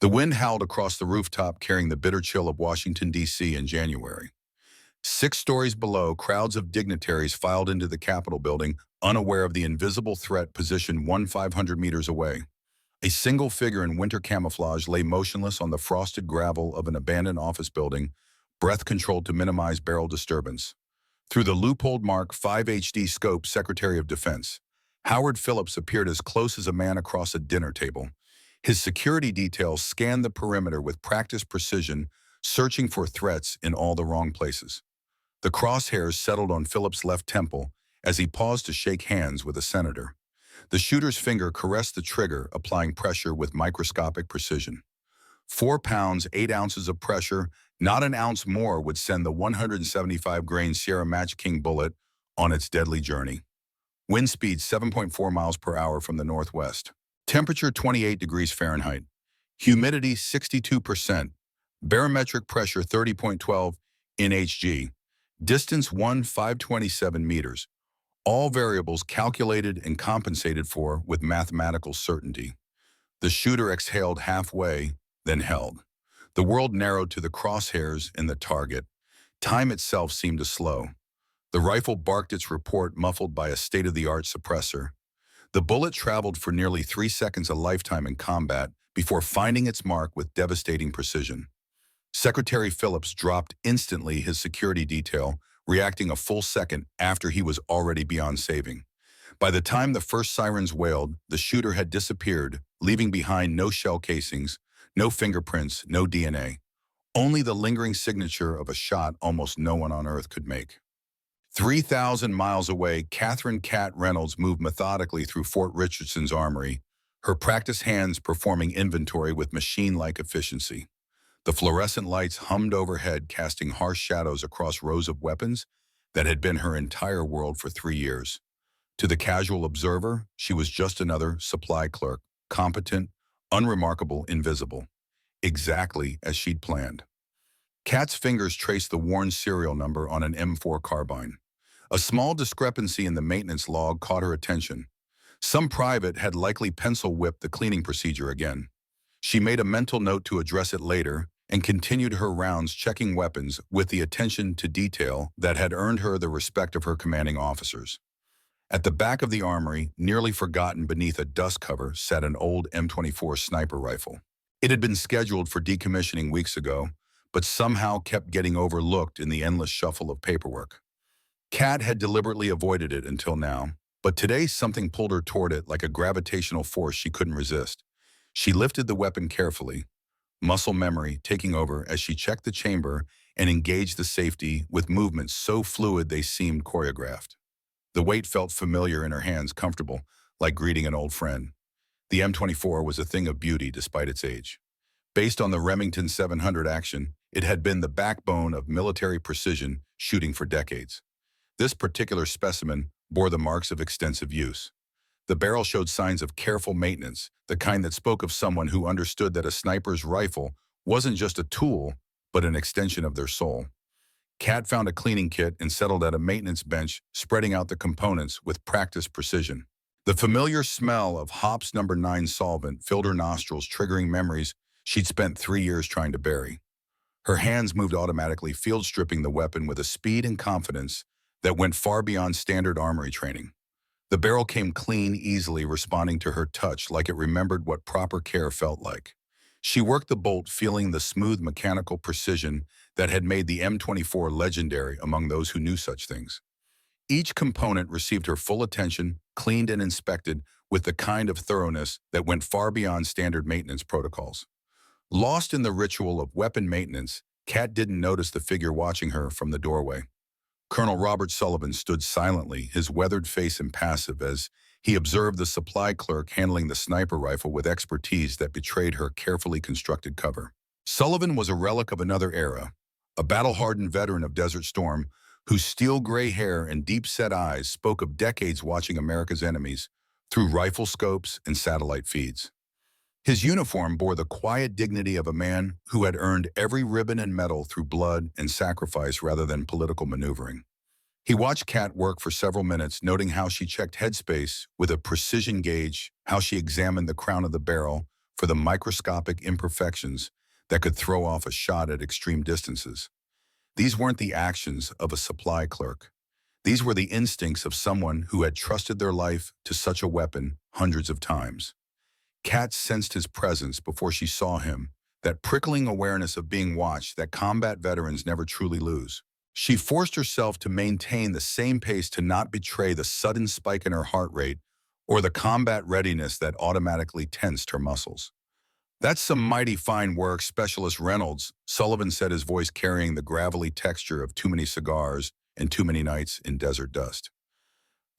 The wind howled across the rooftop, carrying the bitter chill of Washington, D.C. in January. 6 stories below, crowds of dignitaries filed into the Capitol building, unaware of the invisible threat positioned 500 meters away. A single figure in winter camouflage lay motionless on the frosted gravel of an abandoned office building, breath controlled to minimize barrel disturbance. Through the loopholed Mark 5 HD scope, Secretary of Defense Howard Phillips appeared as close as a man across a dinner table. His security details scanned the perimeter with practiced precision, searching for threats in all the wrong places. The crosshairs settled on Phillips' left temple as he paused to shake hands with a senator. The shooter's finger caressed the trigger, applying pressure with microscopic precision. 4 pounds, 8 ounces of pressure, not an ounce more would send the 175-grain Sierra Match King bullet on its deadly journey. Wind speed 7.4 miles per hour from the northwest. Temperature 28 degrees Fahrenheit. Humidity 62%. Barometric pressure 30.12 nhg. Distance 527 meters. All variables calculated and compensated for with mathematical certainty. The shooter exhaled halfway, then held. The world narrowed to the crosshairs and the target. Time itself seemed to slow. The rifle barked its report, muffled by a state-of-the-art suppressor. The bullet traveled for nearly 3 seconds, a lifetime in combat, before finding its mark with devastating precision. Secretary Phillips dropped instantly, his security detail reacting a full second after he was already beyond saving. By the time the first sirens wailed, the shooter had disappeared, leaving behind no shell casings, no fingerprints, no DNA. Only the lingering signature of a shot almost no one on Earth could make. 3,000 miles away, Catherine "Cat" Reynolds moved methodically through Fort Richardson's armory, her practiced hands performing inventory with machine-like efficiency. The fluorescent lights hummed overhead, casting harsh shadows across rows of weapons that had been her entire world for 3 years. To the casual observer, she was just another supply clerk, competent, unremarkable, invisible. Exactly as she'd planned. Cat's fingers traced the worn serial number on an M4 carbine. A small discrepancy in the maintenance log caught her attention. Some private had likely pencil-whipped the cleaning procedure again. She made a mental note to address it later and continued her rounds, checking weapons with the attention to detail that had earned her the respect of her commanding officers. At the back of the armory, nearly forgotten beneath a dust cover, sat an old M24 sniper rifle. It had been scheduled for decommissioning weeks ago, but somehow kept getting overlooked in the endless shuffle of paperwork. Cat had deliberately avoided it until now, but today something pulled her toward it like a gravitational force she couldn't resist. She lifted the weapon carefully, muscle memory taking over as she checked the chamber and engaged the safety with movements so fluid they seemed choreographed. The weight felt familiar in her hands, comfortable, like greeting an old friend. The M24 was a thing of beauty despite its age. Based on the Remington 700 action, it had been the backbone of military precision shooting for decades. This particular specimen bore the marks of extensive use. The barrel showed signs of careful maintenance, the kind that spoke of someone who understood that a sniper's rifle wasn't just a tool, but an extension of their soul. Cat found a cleaning kit and settled at a maintenance bench, spreading out the components with practiced precision. The familiar smell of Hops No. 9 solvent filled her nostrils, triggering memories she'd spent 3 years trying to bury. Her hands moved automatically, field stripping the weapon with a speed and confidence that went far beyond standard armory training. The barrel came clean, easily responding to her touch like it remembered what proper care felt like. She worked the bolt, feeling the smooth mechanical precision that had made the M24 legendary among those who knew such things. Each component received her full attention, cleaned and inspected with the kind of thoroughness that went far beyond standard maintenance protocols. Lost in the ritual of weapon maintenance, Cat didn't notice the figure watching her from the doorway. Colonel Robert Sullivan stood silently, his weathered face impassive, as he observed the supply clerk handling the sniper rifle with expertise that betrayed her carefully constructed cover. Sullivan was a relic of another era, a battle-hardened veteran of Desert Storm whose steel-gray hair and deep-set eyes spoke of decades watching America's enemies through rifle scopes and satellite feeds. His uniform bore the quiet dignity of a man who had earned every ribbon and medal through blood and sacrifice rather than political maneuvering. He watched Cat work for several minutes, noting how she checked headspace with a precision gauge, how she examined the crown of the barrel for the microscopic imperfections that could throw off a shot at extreme distances. These weren't the actions of a supply clerk. These were the instincts of someone who had trusted their life to such a weapon hundreds of times. Kat sensed his presence before she saw him, that prickling awareness of being watched that combat veterans never truly lose. She forced herself to maintain the same pace to not betray the sudden spike in her heart rate or the combat readiness that automatically tensed her muscles. "That's some mighty fine work, Specialist Reynolds," Sullivan said, his voice carrying the gravelly texture of too many cigars and too many nights in desert dust.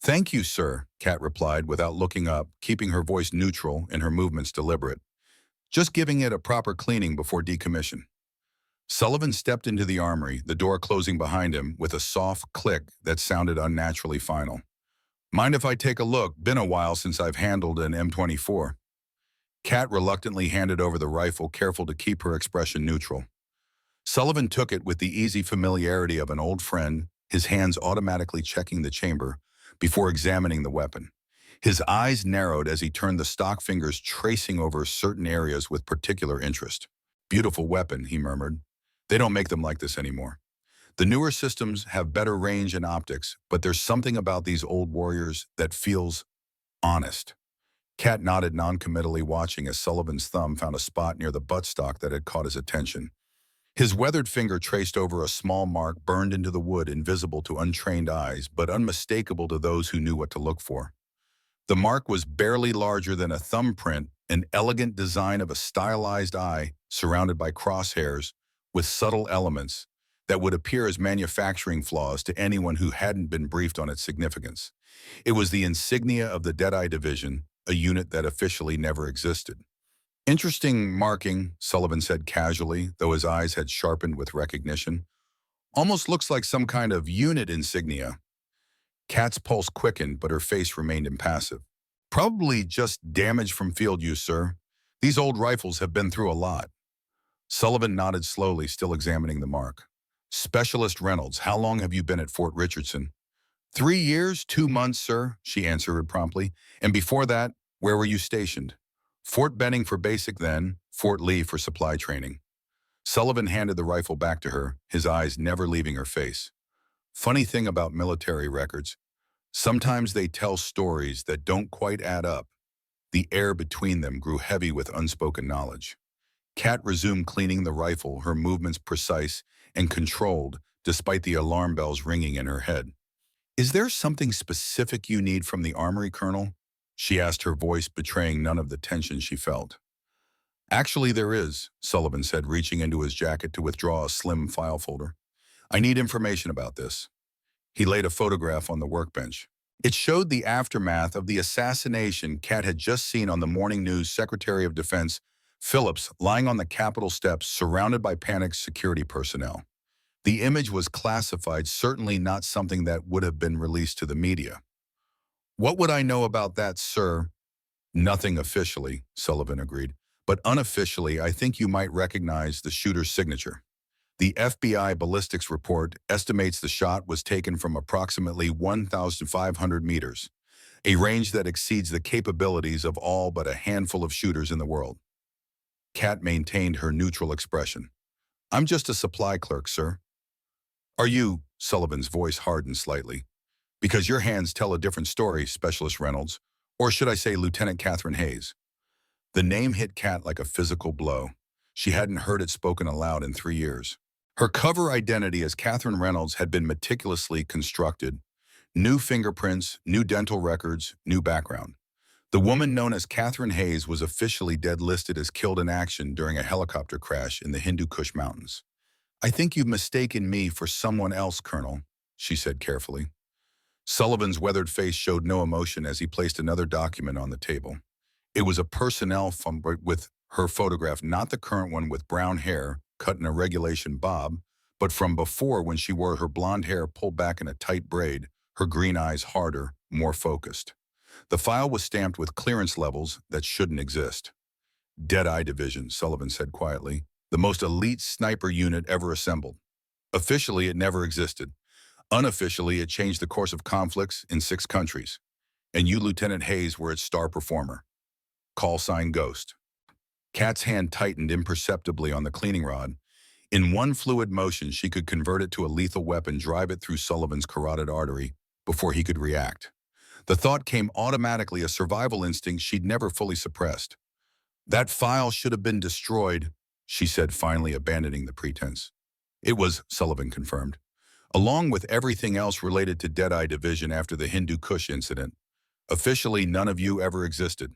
"Thank you, sir," Kat replied without looking up, keeping her voice neutral and her movements deliberate. "Just giving it a proper cleaning before decommission." Sullivan stepped into the armory, the door closing behind him with a soft click that sounded unnaturally final. "Mind if I take a look? Been a while since I've handled an M24. Kat reluctantly handed over the rifle, careful to keep her expression neutral. Sullivan took it with the easy familiarity of an old friend, his hands automatically checking the chamber before examining the weapon. His eyes narrowed as he turned the stock fingers, tracing over certain areas with particular interest. "Beautiful weapon," he murmured. "They don't make them like this anymore. The newer systems have better range and optics, but there's something about these old warriors that feels honest." Kat nodded noncommittally, watching as Sullivan's thumb found a spot near the buttstock that had caught his attention. His weathered finger traced over a small mark burned into the wood, invisible to untrained eyes, but unmistakable to those who knew what to look for. The mark was barely larger than a thumbprint, an elegant design of a stylized eye surrounded by crosshairs with subtle elements that would appear as manufacturing flaws to anyone who hadn't been briefed on its significance. It was the insignia of the Deadeye Division, a unit that officially never existed. "Interesting marking," Sullivan said casually, though his eyes had sharpened with recognition. "Almost looks like some kind of unit insignia." Kat's pulse quickened, but her face remained impassive. "Probably just damage from field use, sir. These old rifles have been through a lot." Sullivan nodded slowly, still examining the mark. "Specialist Reynolds, how long have you been at Fort Richardson?" 3 years, 2 months, sir," she answered promptly. "And before that, where were you stationed?" "Fort Benning for basic, then Fort Lee for supply training." Sullivan handed the rifle back to her, his eyes never leaving her face. Funny thing about military records, sometimes they tell stories that don't quite add up. The air between them grew heavy with unspoken knowledge. Kat resumed cleaning the rifle, her movements precise and controlled, despite the alarm bells ringing in her head. "Is there something specific you need from the armory, Colonel?" she asked, her voice betraying none of the tension she felt. "Actually, there is," Sullivan said, reaching into his jacket to withdraw a slim file folder. "I need information about this." He laid a photograph on the workbench. It showed the aftermath of the assassination Kat had just seen on the morning news. Secretary of Defense Phillips lying on the Capitol steps, surrounded by panicked security personnel. The image was classified, certainly not something that would have been released to the media. "What would I know about that, sir?" "Nothing officially," Sullivan agreed. "But unofficially, I think you might recognize the shooter's signature. The FBI ballistics report estimates the shot was taken from approximately 1,500 meters, a range that exceeds the capabilities of all but a handful of shooters in the world." Kat maintained her neutral expression. "I'm just a supply clerk, sir." "Are you?" Sullivan's voice hardened slightly. "Because your hands tell a different story, Specialist Reynolds. Or should I say Lieutenant Catherine Hayes?" The name hit Kat like a physical blow. She hadn't heard it spoken aloud in 3 years. Her cover identity as Catherine Reynolds had been meticulously constructed. New fingerprints, new dental records, new background. The woman known as Catherine Hayes was officially dead listed as killed in action during a helicopter crash in the Hindu Kush Mountains. "I think you've mistaken me for someone else, Colonel," she said carefully. Sullivan's weathered face showed no emotion as he placed another document on the table. It was a personnel form with her photograph, not the current one with brown hair, cut in a regulation bob, but from before, when she wore her blonde hair pulled back in a tight braid, her green eyes harder, more focused. The file was stamped with clearance levels that shouldn't exist. "Deadeye Division," Sullivan said quietly. "The most elite sniper unit ever assembled. Officially, it never existed. Unofficially, it changed the course of conflicts in 6 countries. And you, Lieutenant Hayes, were its star performer. Call sign Ghost." Kat's hand tightened imperceptibly on the cleaning rod. In one fluid motion, she could convert it to a lethal weapon, drive it through Sullivan's carotid artery before he could react. The thought came automatically, a survival instinct she'd never fully suppressed. "That file should have been destroyed," she said, finally abandoning the pretense. "It was," Sullivan confirmed, "along with everything else related to Deadeye Division after the Hindu Kush incident. Officially, none of you ever existed."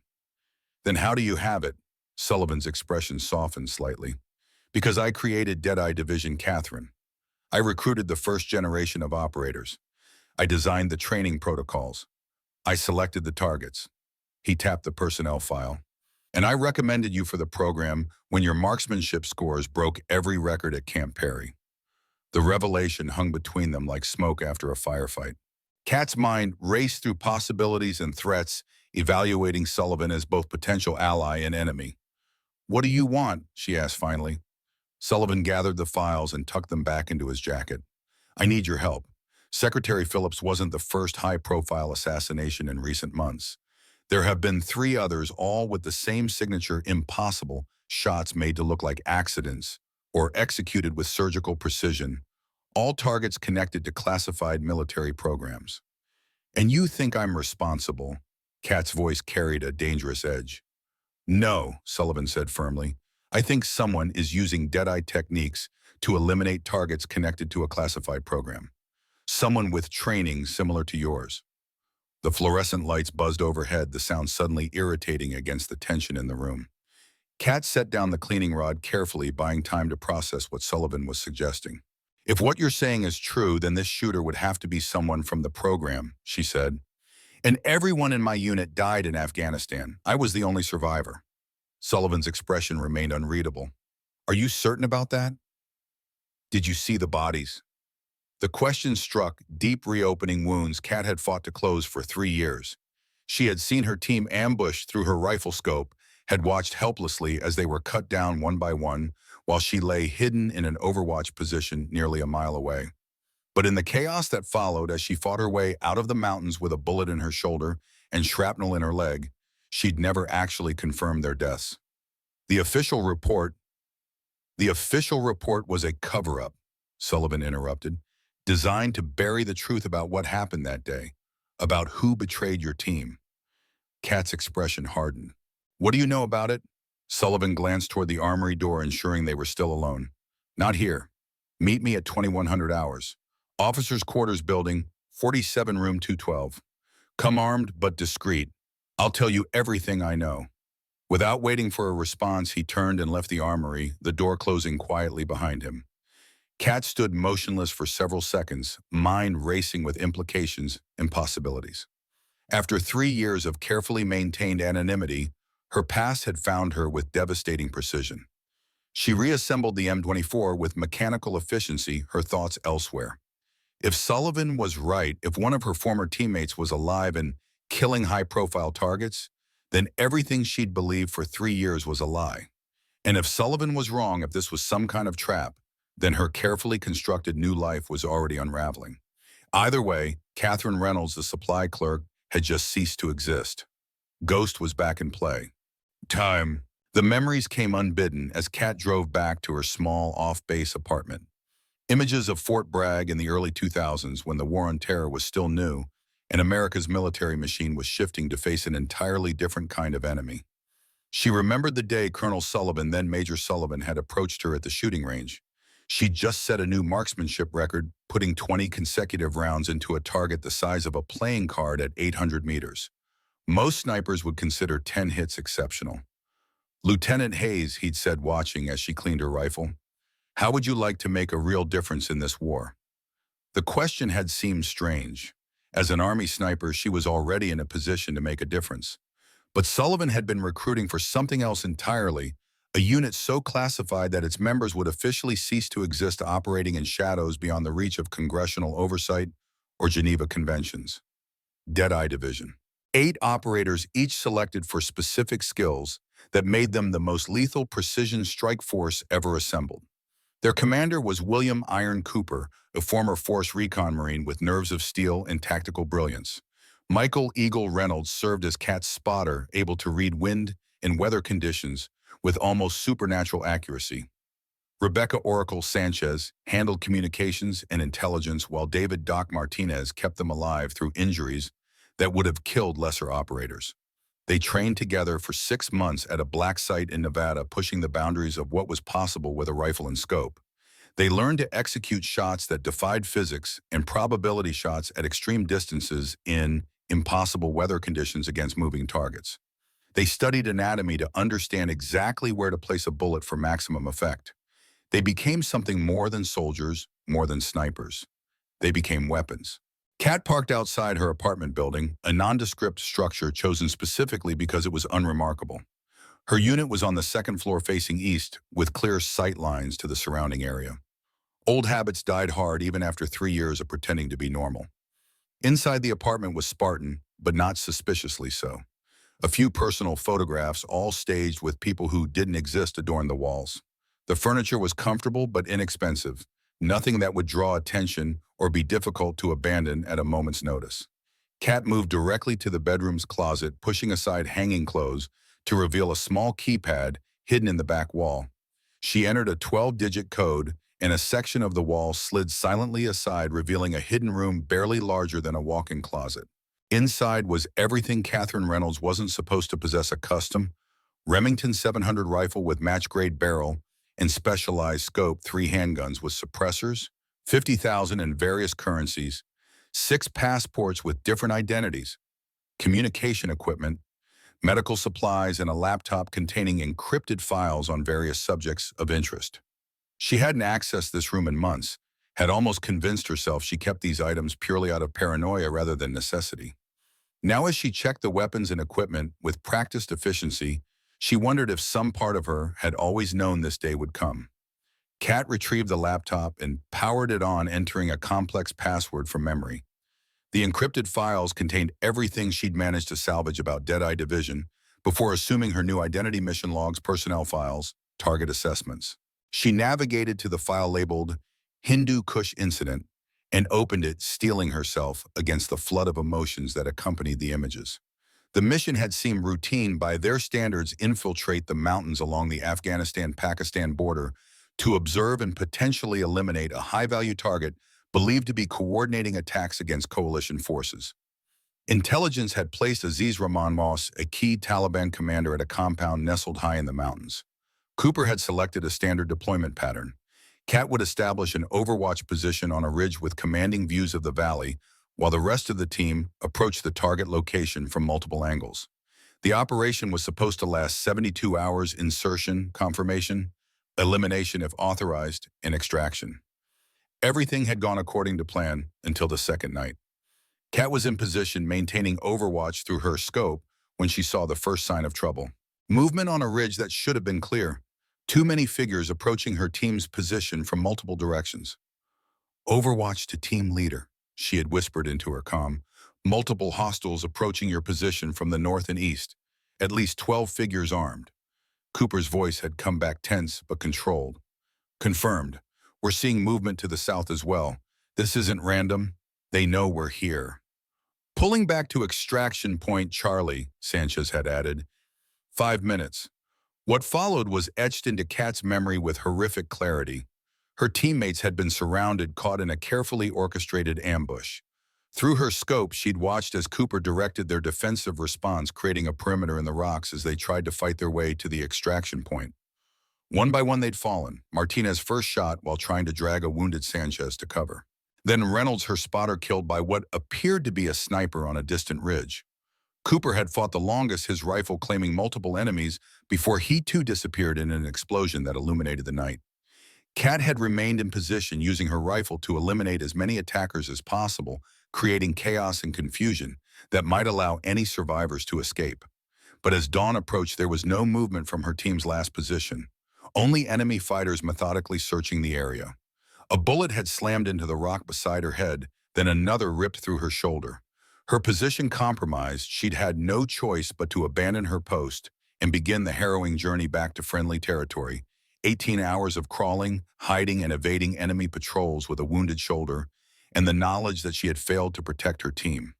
"Then how do you have it?" Sullivan's expression softened slightly. "Because I created Deadeye Division, Catherine. I recruited the first generation of operators. I designed the training protocols. I selected the targets." He tapped the personnel file. "And I recommended you for the program when your marksmanship scores broke every record at Camp Perry." The revelation hung between them like smoke after a firefight. Kat's mind raced through possibilities and threats, evaluating Sullivan as both potential ally and enemy. "What do you want?" she asked finally. Sullivan gathered the files and tucked them back into his jacket. "I need your help. Secretary Phillips wasn't the first high-profile assassination in recent months. There have been 3 others, all with the same signature: impossible, shots made to look like accidents or executed with surgical precision, all targets connected to classified military programs. And you think I'm responsible?" Kat's voice carried a dangerous edge. "No," Sullivan said firmly. "I think someone is using Deadeye techniques to eliminate targets connected to a classified program. Someone with training similar to yours." The fluorescent lights buzzed overhead, the sound suddenly irritating against the tension in the room. Kat set down the cleaning rod carefully, buying time to process what Sullivan was suggesting. "If what you're saying is true, then this shooter would have to be someone from the program," she said. "And everyone in my unit died in Afghanistan. I was the only survivor." Sullivan's expression remained unreadable. "Are you certain about that? Did you see the bodies?" The question struck deep, reopening wounds Kat had fought to close for 3 years. She had seen her team ambushed through her rifle scope, had watched helplessly as they were cut down one by one, while she lay hidden in an overwatch position nearly a mile away. But in the chaos that followed, as she fought her way out of the mountains with a bullet in her shoulder and shrapnel in her leg, she'd never actually confirmed their deaths. The official report was a cover-up," Sullivan interrupted, "designed to bury the truth about what happened that day, about who betrayed your team." Kat's expression hardened. "What do you know about it?" Sullivan glanced toward the armory door, ensuring they were still alone. "Not here. Meet me at 2100 hours. Officers' Quarters Building, 47 room 212. Come armed but discreet. I'll tell you everything I know." Without waiting for a response, he turned and left the armory, the door closing quietly behind him. Kat stood motionless for several seconds, mind racing with implications and possibilities. After 3 years of carefully maintained anonymity, her past had found her with devastating precision. She reassembled the M24 with mechanical efficiency, her thoughts elsewhere. If Sullivan was right, if one of her former teammates was alive and killing high-profile targets, then everything she'd believed for 3 years was a lie. And if Sullivan was wrong, if this was some kind of trap, then her carefully constructed new life was already unraveling. Either way, Catherine Reynolds, the supply clerk, had just ceased to exist. Ghost was back in play. Time. The memories came unbidden as Kat drove back to her small, off-base apartment. Images of Fort Bragg in the early 2000s, when the War on Terror was still new, and America's military machine was shifting to face an entirely different kind of enemy. She remembered the day Colonel Sullivan, then Major Sullivan, had approached her at the shooting range. She'd just set a new marksmanship record, putting 20 consecutive rounds into a target the size of a playing card at 800 meters. Most snipers would consider 10 hits exceptional. "Lieutenant Hayes," he'd said, watching as she cleaned her rifle, "how would you like to make a real difference in this war?" The question had seemed strange. As an Army sniper, she was already in a position to make a difference. But Sullivan had been recruiting for something else entirely, a unit so classified that its members would officially cease to exist, operating in shadows beyond the reach of congressional oversight or Geneva Conventions. Deadeye Division. 8 operators, each selected for specific skills that made them the most lethal precision strike force ever assembled. Their commander was William Iron Cooper, a former Force Recon Marine with nerves of steel and tactical brilliance. Michael Eagle Reynolds served as Kat's spotter, able to read wind and weather conditions with almost supernatural accuracy. Rebecca Oracle Sanchez handled communications and intelligence while David Doc Martinez kept them alive through injuries that would have killed lesser operators. They trained together for 6 months at a black site in Nevada, pushing the boundaries of what was possible with a rifle and scope. They learned to execute shots that defied physics and probability shots at extreme distances in impossible weather conditions against moving targets. They studied anatomy to understand exactly where to place a bullet for maximum effect. They became something more than soldiers, more than snipers. They became weapons. Kat parked outside her apartment building, a nondescript structure chosen specifically because it was unremarkable. Her unit was on the second floor facing east, with clear sight lines to the surrounding area. Old habits died hard even after 3 years of pretending to be normal. Inside the apartment was Spartan, but not suspiciously so. A few personal photographs, all staged with people who didn't exist, adorned the walls. The furniture was comfortable but inexpensive, nothing that would draw attention or be difficult to abandon at a moment's notice. Kat moved directly to the bedroom's closet, pushing aside hanging clothes to reveal a small keypad hidden in the back wall. She entered a 12-digit code, and a section of the wall slid silently aside, revealing a hidden room barely larger than a walk-in closet. Inside was everything Catherine Reynolds wasn't supposed to possess: a custom Remington 700 rifle with match-grade barrel and specialized scope, 3 handguns with suppressors, 50,000 in various currencies, 6 passports with different identities, communication equipment, medical supplies, and a laptop containing encrypted files on various subjects of interest. She hadn't accessed this room in months, had almost convinced herself she kept these items purely out of paranoia rather than necessity. Now, as she checked the weapons and equipment with practiced efficiency, she wondered if some part of her had always known this day would come. Kat retrieved the laptop and powered it on, entering a complex password from memory. The encrypted files contained everything she'd managed to salvage about Deadeye Division before assuming her new identity: mission logs, personnel files, target assessments. She navigated to the file labeled Hindu Kush Incident and opened it, steeling herself against the flood of emotions that accompanied the images. The mission had seemed routine by their standards: infiltrate the mountains along the Afghanistan-Pakistan border to observe and potentially eliminate a high-value target believed to be coordinating attacks against coalition forces. Intelligence had placed Aziz Rahman Moss, a key Taliban commander, at a compound nestled high in the mountains. Cooper had selected a standard deployment pattern. Kat would establish an overwatch position on a ridge with commanding views of the valley, while the rest of the team approached the target location from multiple angles. The operation was supposed to last 72 hours: insertion, confirmation, elimination if authorized, and extraction. Everything had gone according to plan until the second night. Kat was in position, maintaining overwatch through her scope, when she saw the first sign of trouble. Movement on a ridge that should have been clear. Too many figures approaching her team's position from multiple directions. "Overwatch to team leader," she had whispered into her comm. "Multiple hostiles approaching your position from the north and east. At least 12 figures armed." Cooper's voice had come back tense but controlled. "Confirmed. We're seeing movement to the south as well. This isn't random. They know we're here." "Pulling back to extraction point Charlie," Sanchez had added. 5 minutes. What followed was etched into Kat's memory with horrific clarity. Her teammates had been surrounded, caught in a carefully orchestrated ambush. Through her scope, she'd watched as Cooper directed their defensive response, creating a perimeter in the rocks as they tried to fight their way to the extraction point. One by one they'd fallen. Martinez first shot while trying to drag a wounded Sanchez to cover. Then Reynolds, her spotter, killed by what appeared to be a sniper on a distant ridge. Cooper had fought the longest, his rifle claiming multiple enemies, before he too disappeared in an explosion that illuminated the night. Kat had remained in position, using her rifle to eliminate as many attackers as possible, creating chaos and confusion that might allow any survivors to escape. But as dawn approached, there was no movement from her team's last position. Only enemy fighters methodically searching the area. A bullet had slammed into the rock beside her head, then another ripped through her shoulder. Her position compromised, she'd had no choice but to abandon her post and begin the harrowing journey back to friendly territory. 18 hours of crawling, hiding, and evading enemy patrols with a wounded shoulder, and the knowledge that she had failed to protect her team.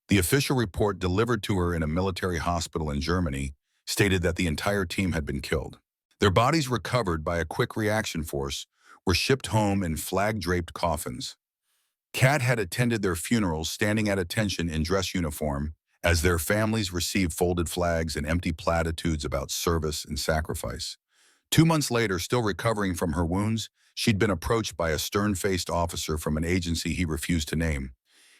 The official report, delivered to her in a military hospital in Germany, stated that the entire team had been killed. Their bodies, recovered by a quick reaction force, were shipped home in flag-draped coffins. Kat had attended their funerals standing at attention in dress uniform as their families received folded flags and empty platitudes about service and sacrifice. 2 months later, still recovering from her wounds, she'd been approached by a stern-faced officer from an agency he refused to name.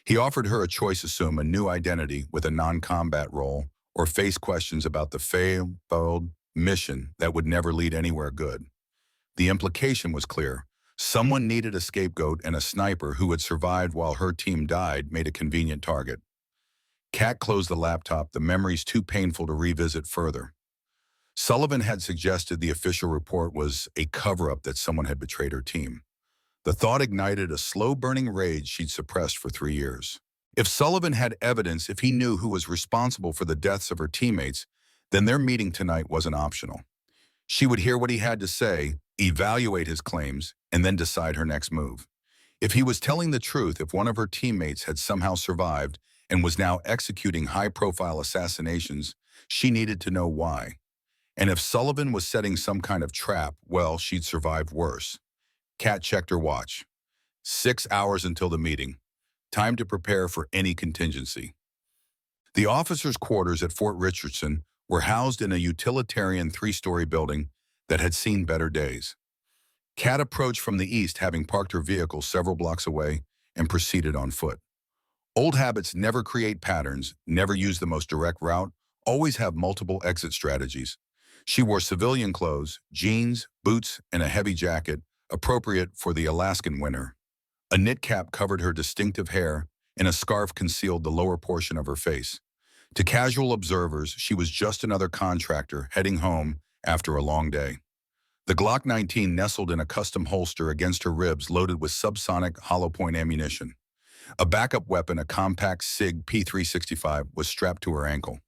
He offered her a choice: assume a new identity with a non-combat role or face questions about the failed mission that would never lead anywhere good. The implication was clear. Someone needed a scapegoat, and a sniper who had survived while her team died made a convenient target. Kat closed the laptop, the memories too painful to revisit further. Sullivan had suggested the official report was a cover-up, that someone had betrayed her team. The thought ignited a slow-burning rage she'd suppressed for 3 years. If Sullivan had evidence, if he knew who was responsible for the deaths of her teammates, then their meeting tonight wasn't optional. She would hear what he had to say, evaluate his claims, and then decide her next move. If he was telling the truth, if one of her teammates had somehow survived and was now executing high-profile assassinations, she needed to know why. And if Sullivan was setting some kind of trap, well, she'd survived worse. Kat checked her watch. 6 hours until the meeting. Time to prepare for any contingency. The officers' quarters at Fort Richardson were housed in a utilitarian 3-story building that had seen better days. Kat approached from the east, having parked her vehicle several blocks away, and proceeded on foot. Old habits never create patterns, never use the most direct route, always have multiple exit strategies. She wore civilian clothes, jeans, boots, and a heavy jacket, appropriate for the Alaskan winter. A knit cap covered her distinctive hair, and a scarf concealed the lower portion of her face. To casual observers, she was just another contractor heading home after a long day. The Glock 19 nestled in a custom holster against her ribs, loaded with subsonic hollow-point ammunition. A backup weapon, a compact SIG P365, was strapped to her ankle.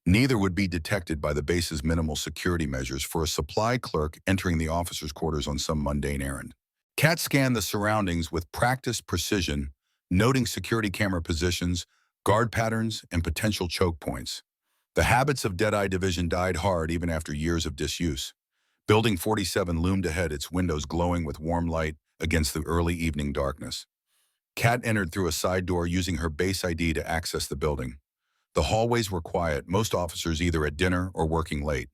Neither would be detected by the base's minimal security measures for a supply clerk entering the officers' quarters on some mundane errand. Kat scanned the surroundings with practiced precision, noting security camera positions, guard patterns, and potential choke points. The habits of Deadeye Division died hard even after years of disuse. Building 47 loomed ahead, its windows glowing with warm light against the early evening darkness. Kat entered through a side door, using her base ID to access the building. The hallways were quiet, most officers either at dinner or working late.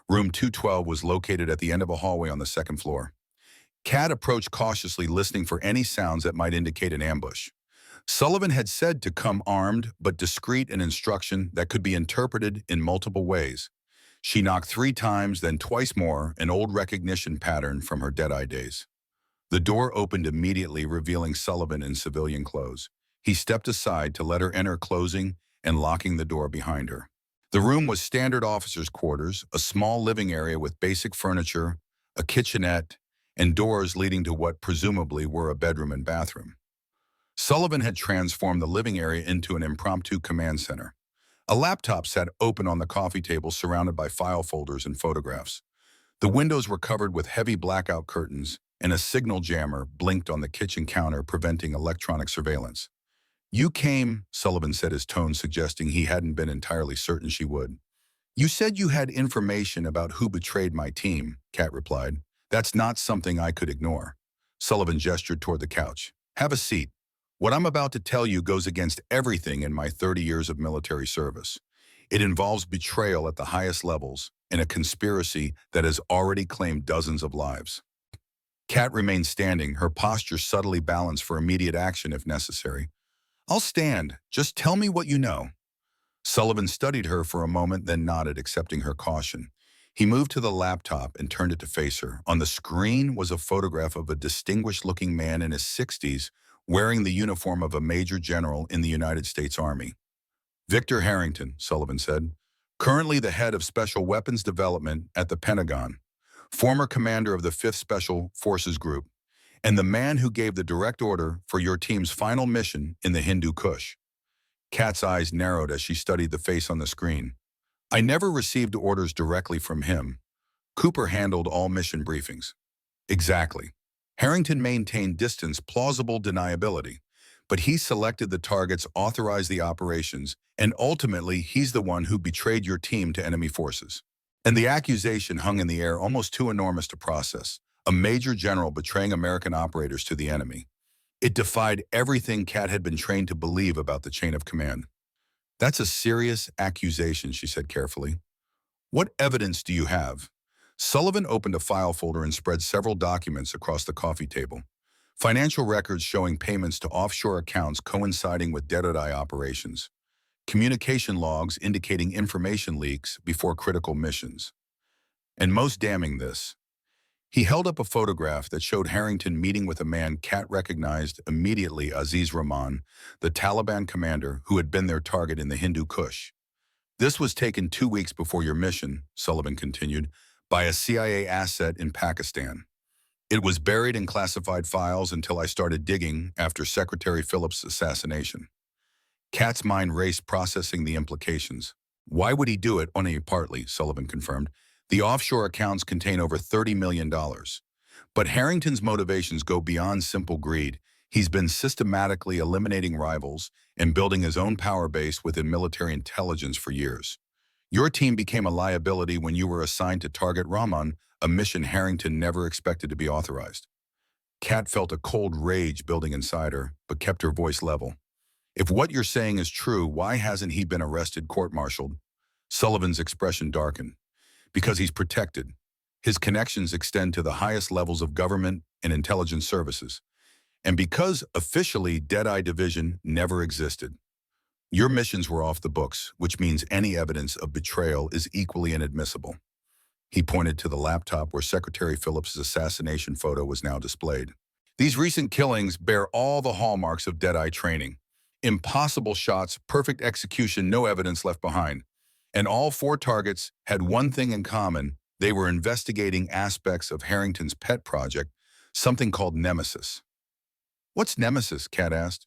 Room 212 was located at the end of a hallway on the second floor. Kat approached cautiously, listening for any sounds that might indicate an ambush. Sullivan had said to come armed but discreet, an instruction that could be interpreted in multiple ways. She knocked 3 times, then twice more, an old recognition pattern from her Deadeye days. The door opened immediately, revealing Sullivan in civilian clothes. He stepped aside to let her enter, closing and locking the door behind her. The room was standard officers' quarters, a small living area with basic furniture, a kitchenette, and doors leading to what presumably were a bedroom and bathroom. Sullivan had transformed the living area into an impromptu command center. A laptop sat open on the coffee table, surrounded by file folders and photographs. The windows were covered with heavy blackout curtains, and a signal jammer blinked on the kitchen counter, preventing electronic surveillance. "You came," Sullivan said, his tone suggesting he hadn't been entirely certain she would. "You said you had information about who betrayed my team," Kat replied. "That's not something I could ignore." Sullivan gestured toward the couch. "Have a seat. What I'm about to tell you goes against everything in my 30 years of military service. It involves betrayal at the highest levels and a conspiracy that has already claimed dozens of lives." Kat remained standing, her posture subtly balanced for immediate action if necessary. "I'll stand. Just tell me what you know." Sullivan studied her for a moment, then nodded, accepting her caution. He moved to the laptop and turned it to face her. On the screen was a photograph of a distinguished-looking man in his 60s, wearing the uniform of a major general in the United States Army. "Victor Harrington," Sullivan said, "currently the head of Special Weapons Development at the Pentagon, former commander of the 5th Special Forces Group, and the man who gave the direct order for your team's final mission in the Hindu Kush." Kat's eyes narrowed as she studied the face on the screen. "I never received orders directly from him. Cooper handled all mission briefings." "Exactly. Harrington maintained distance, plausible deniability. But he selected the targets, authorized the operations, and ultimately he's the one who betrayed your team to enemy forces. And the accusation hung in the air, almost too enormous to process. A major general betraying American operators to the enemy. It defied everything Kat had been trained to believe about the chain of command. That's a serious accusation, she said carefully. What evidence do you have? Sullivan opened a file folder and spread several documents across the coffee table. Financial records showing payments to offshore accounts coinciding with Deadeye operations. Communication logs indicating information leaks before critical missions. And most damning this, he held up a photograph that showed Harrington meeting with a man Kat recognized immediately, Aziz Rahman, the Taliban commander who had been their target in the Hindu Kush. This was taken 2 weeks before your mission, Sullivan continued, by a CIA asset in Pakistan. It was buried in classified files until I started digging after Secretary Phillips' assassination. Kat's mind raced, processing the implications. Why would he do it? Only partly, Sullivan confirmed. The offshore accounts contain over $30 million. But Harrington's motivations go beyond simple greed. He's been systematically eliminating rivals and building his own power base within military intelligence for years. Your team became a liability when you were assigned to target Rahman, a mission Harrington never expected to be authorized. Kat felt a cold rage building inside her, but kept her voice level. If what you're saying is true, why hasn't he been arrested, court-martialed? Sullivan's expression darkened. Because he's protected. His connections extend to the highest levels of government and intelligence services. And because officially Deadeye Division never existed. Your missions were off the books, which means any evidence of betrayal is equally inadmissible. He pointed to the laptop where Secretary Phillips' assassination photo was now displayed. These recent killings bear all the hallmarks of Deadeye training. Impossible shots, perfect execution, no evidence left behind. And all 4 targets had one thing in common. They were investigating aspects of Harrington's pet project, something called Nemesis. What's Nemesis? Kat asked.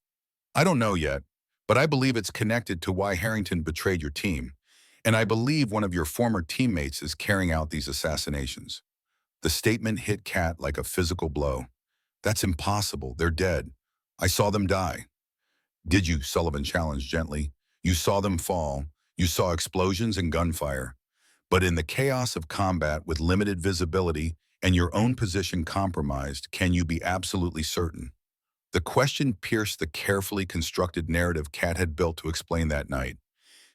I don't know yet, but I believe it's connected to why Harrington betrayed your team. And I believe one of your former teammates is carrying out these assassinations. The statement hit Kat like a physical blow. That's impossible. They're dead. I saw them die. Did you? Sullivan challenged gently. You saw them fall. You saw explosions and gunfire. But in the chaos of combat with limited visibility and your own position compromised, can you be absolutely certain? The question pierced the carefully constructed narrative Kat had built to explain that night.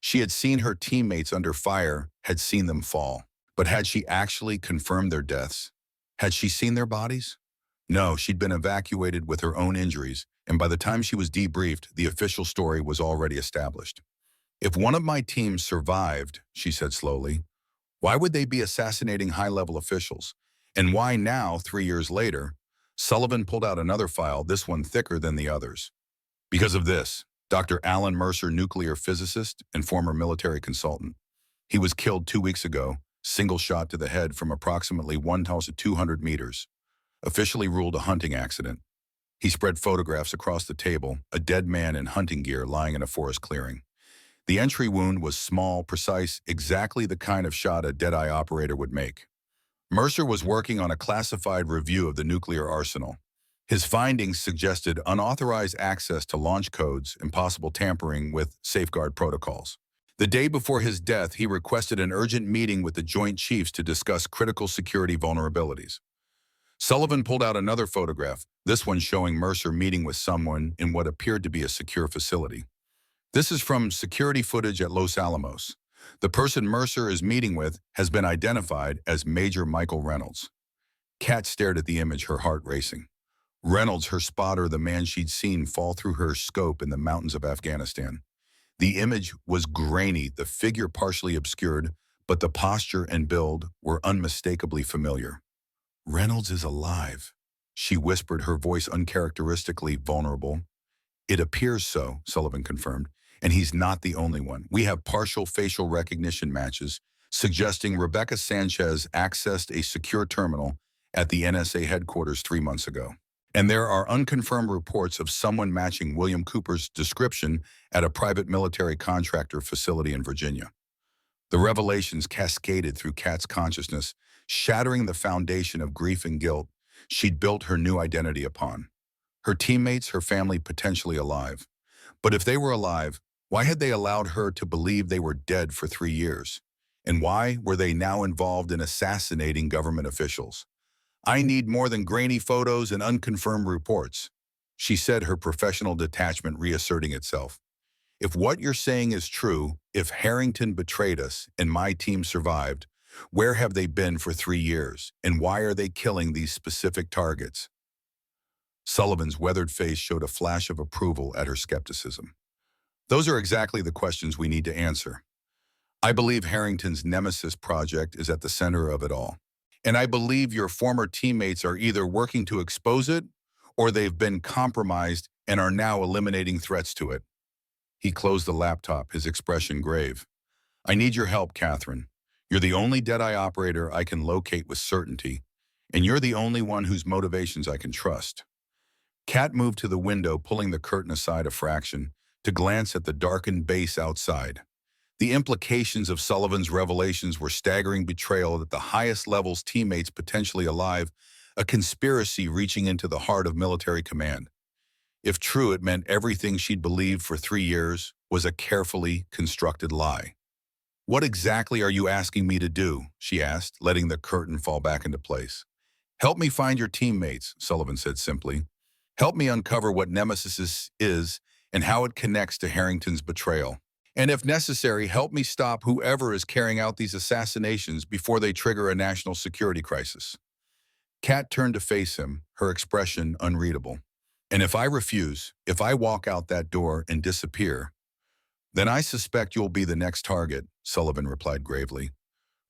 She had seen her teammates under fire, had seen them fall. But had she actually confirmed their deaths? Had she seen their bodies? No, she'd been evacuated with her own injuries, and by the time she was debriefed, the official story was already established. If one of my team survived, she said slowly, why would they be assassinating high-level officials? And why now, 3 years later? Sullivan pulled out another file, this one thicker than the others. Because of this, Dr. Alan Mercer, nuclear physicist and former military consultant. He was killed 2 weeks ago, single shot to the head from approximately 1,200 meters. Officially ruled a hunting accident. He spread photographs across the table, a dead man in hunting gear lying in a forest clearing. The entry wound was small, precise, exactly the kind of shot a Deadeye operator would make. Mercer was working on a classified review of the nuclear arsenal. His findings suggested unauthorized access to launch codes and possible tampering with safeguard protocols. The day before his death, he requested an urgent meeting with the Joint Chiefs to discuss critical security vulnerabilities. Sullivan pulled out another photograph, this one showing Mercer meeting with someone in what appeared to be a secure facility. This is from security footage at Los Alamos. The person Mercer is meeting with has been identified as Major Michael Reynolds. Kat stared at the image, her heart racing. Reynolds, her spotter, the man she'd seen fall through her scope in the mountains of Afghanistan. The image was grainy, the figure partially obscured, but the posture and build were unmistakably familiar. Reynolds is alive, she whispered, her voice uncharacteristically vulnerable. It appears so, Sullivan confirmed, and he's not the only one. We have partial facial recognition matches suggesting Rebecca Sanchez accessed a secure terminal at the NSA headquarters 3 months ago. And there are unconfirmed reports of someone matching William Cooper's description at a private military contractor facility in Virginia. The revelations cascaded through Kat's consciousness, shattering the foundation of grief and guilt she'd built her new identity upon. Her teammates, her family potentially alive. But if they were alive, why had they allowed her to believe they were dead for 3 years? And why were they now involved in assassinating government officials? I need more than grainy photos and unconfirmed reports, she said, her professional detachment reasserting itself. If what you're saying is true, if Harrington betrayed us and my team survived, where have they been for 3 years? And why are they killing these specific targets? Sullivan's weathered face showed a flash of approval at her skepticism. Those are exactly the questions we need to answer. I believe Harrington's Nemesis project is at the center of it all. And I believe your former teammates are either working to expose it or they've been compromised and are now eliminating threats to it. He closed the laptop, his expression grave. I need your help, Catherine. You're the only Deadeye operator I can locate with certainty, and you're the only one whose motivations I can trust. Kat moved to the window, pulling the curtain aside a fraction, to glance at the darkened base outside. The implications of Sullivan's revelations were staggering: betrayal at the highest levels, teammates potentially alive, a conspiracy reaching into the heart of military command. If true, it meant everything she'd believed for 3 years was a carefully constructed lie. What exactly are you asking me to do? She asked, letting the curtain fall back into place. Help me find your teammates, Sullivan said simply. Help me uncover what Nemesis is and how it connects to Harrington's betrayal. And if necessary, help me stop whoever is carrying out these assassinations before they trigger a national security crisis. Kat turned to face him, her expression unreadable. And if I refuse, if I walk out that door and disappear, then I suspect you'll be the next target, Sullivan replied gravely.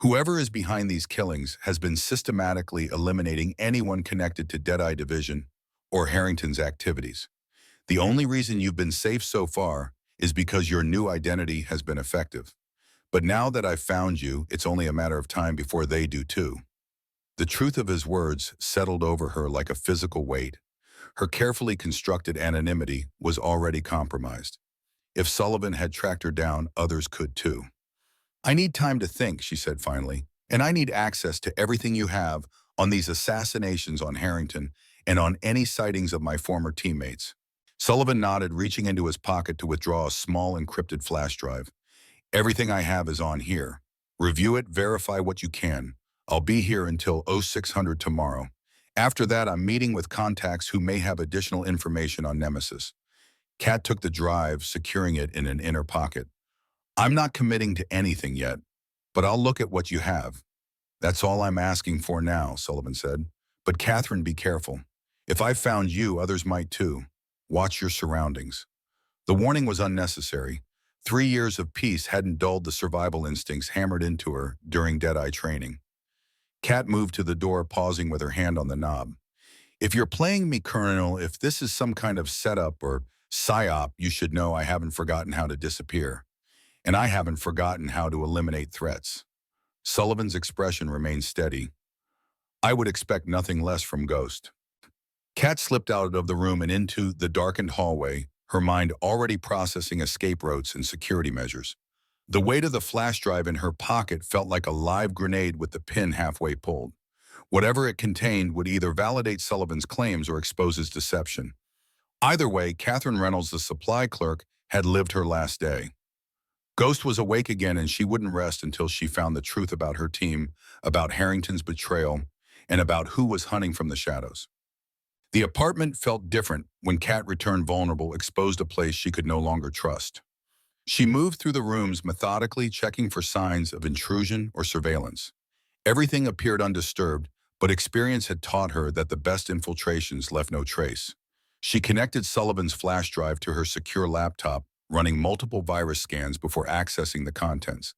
Whoever is behind these killings has been systematically eliminating anyone connected to Deadeye Division or Harrington's activities. The only reason you've been safe so far is because your new identity has been effective. But now that I've found you, it's only a matter of time before they do too. The truth of his words settled over her like a physical weight. Her carefully constructed anonymity was already compromised. If Sullivan had tracked her down, others could too. I need time to think, she said finally, and I need access to everything you have on these assassinations on Harrington and on any sightings of my former teammates. Sullivan nodded, reaching into his pocket to withdraw a small encrypted flash drive. Everything I have is on here. Review it, verify what you can. I'll be here until 0600 tomorrow. After that, I'm meeting with contacts who may have additional information on Nemesis. Kat took the drive, securing it in an inner pocket. I'm not committing to anything yet, but I'll look at what you have. That's all I'm asking for now, Sullivan said. But Catherine, be careful. If I found you, others might too. Watch your surroundings. The warning was unnecessary. 3 years of peace hadn't dulled the survival instincts hammered into her during Deadeye training. Kat moved to the door, pausing with her hand on the knob. If you're playing me, Colonel, if this is some kind of setup or psyop, you should know I haven't forgotten how to disappear. And I haven't forgotten how to eliminate threats. Sullivan's expression remained steady. I would expect nothing less from Ghost. Kat slipped out of the room and into the darkened hallway, her mind already processing escape routes and security measures. The weight of the flash drive in her pocket felt like a live grenade with the pin halfway pulled. Whatever it contained would either validate Sullivan's claims or expose his deception. Either way, Catherine Reynolds, the supply clerk, had lived her last day. Ghost was awake again, and she wouldn't rest until she found the truth about her team, about Harrington's betrayal, and about who was hunting from the shadows. The apartment felt different when Kat returned, vulnerable, exposed, a place she could no longer trust. She moved through the rooms methodically, checking for signs of intrusion or surveillance. Everything appeared undisturbed, but experience had taught her that the best infiltrations left no trace. She connected Sullivan's flash drive to her secure laptop, running multiple virus scans before accessing the contents.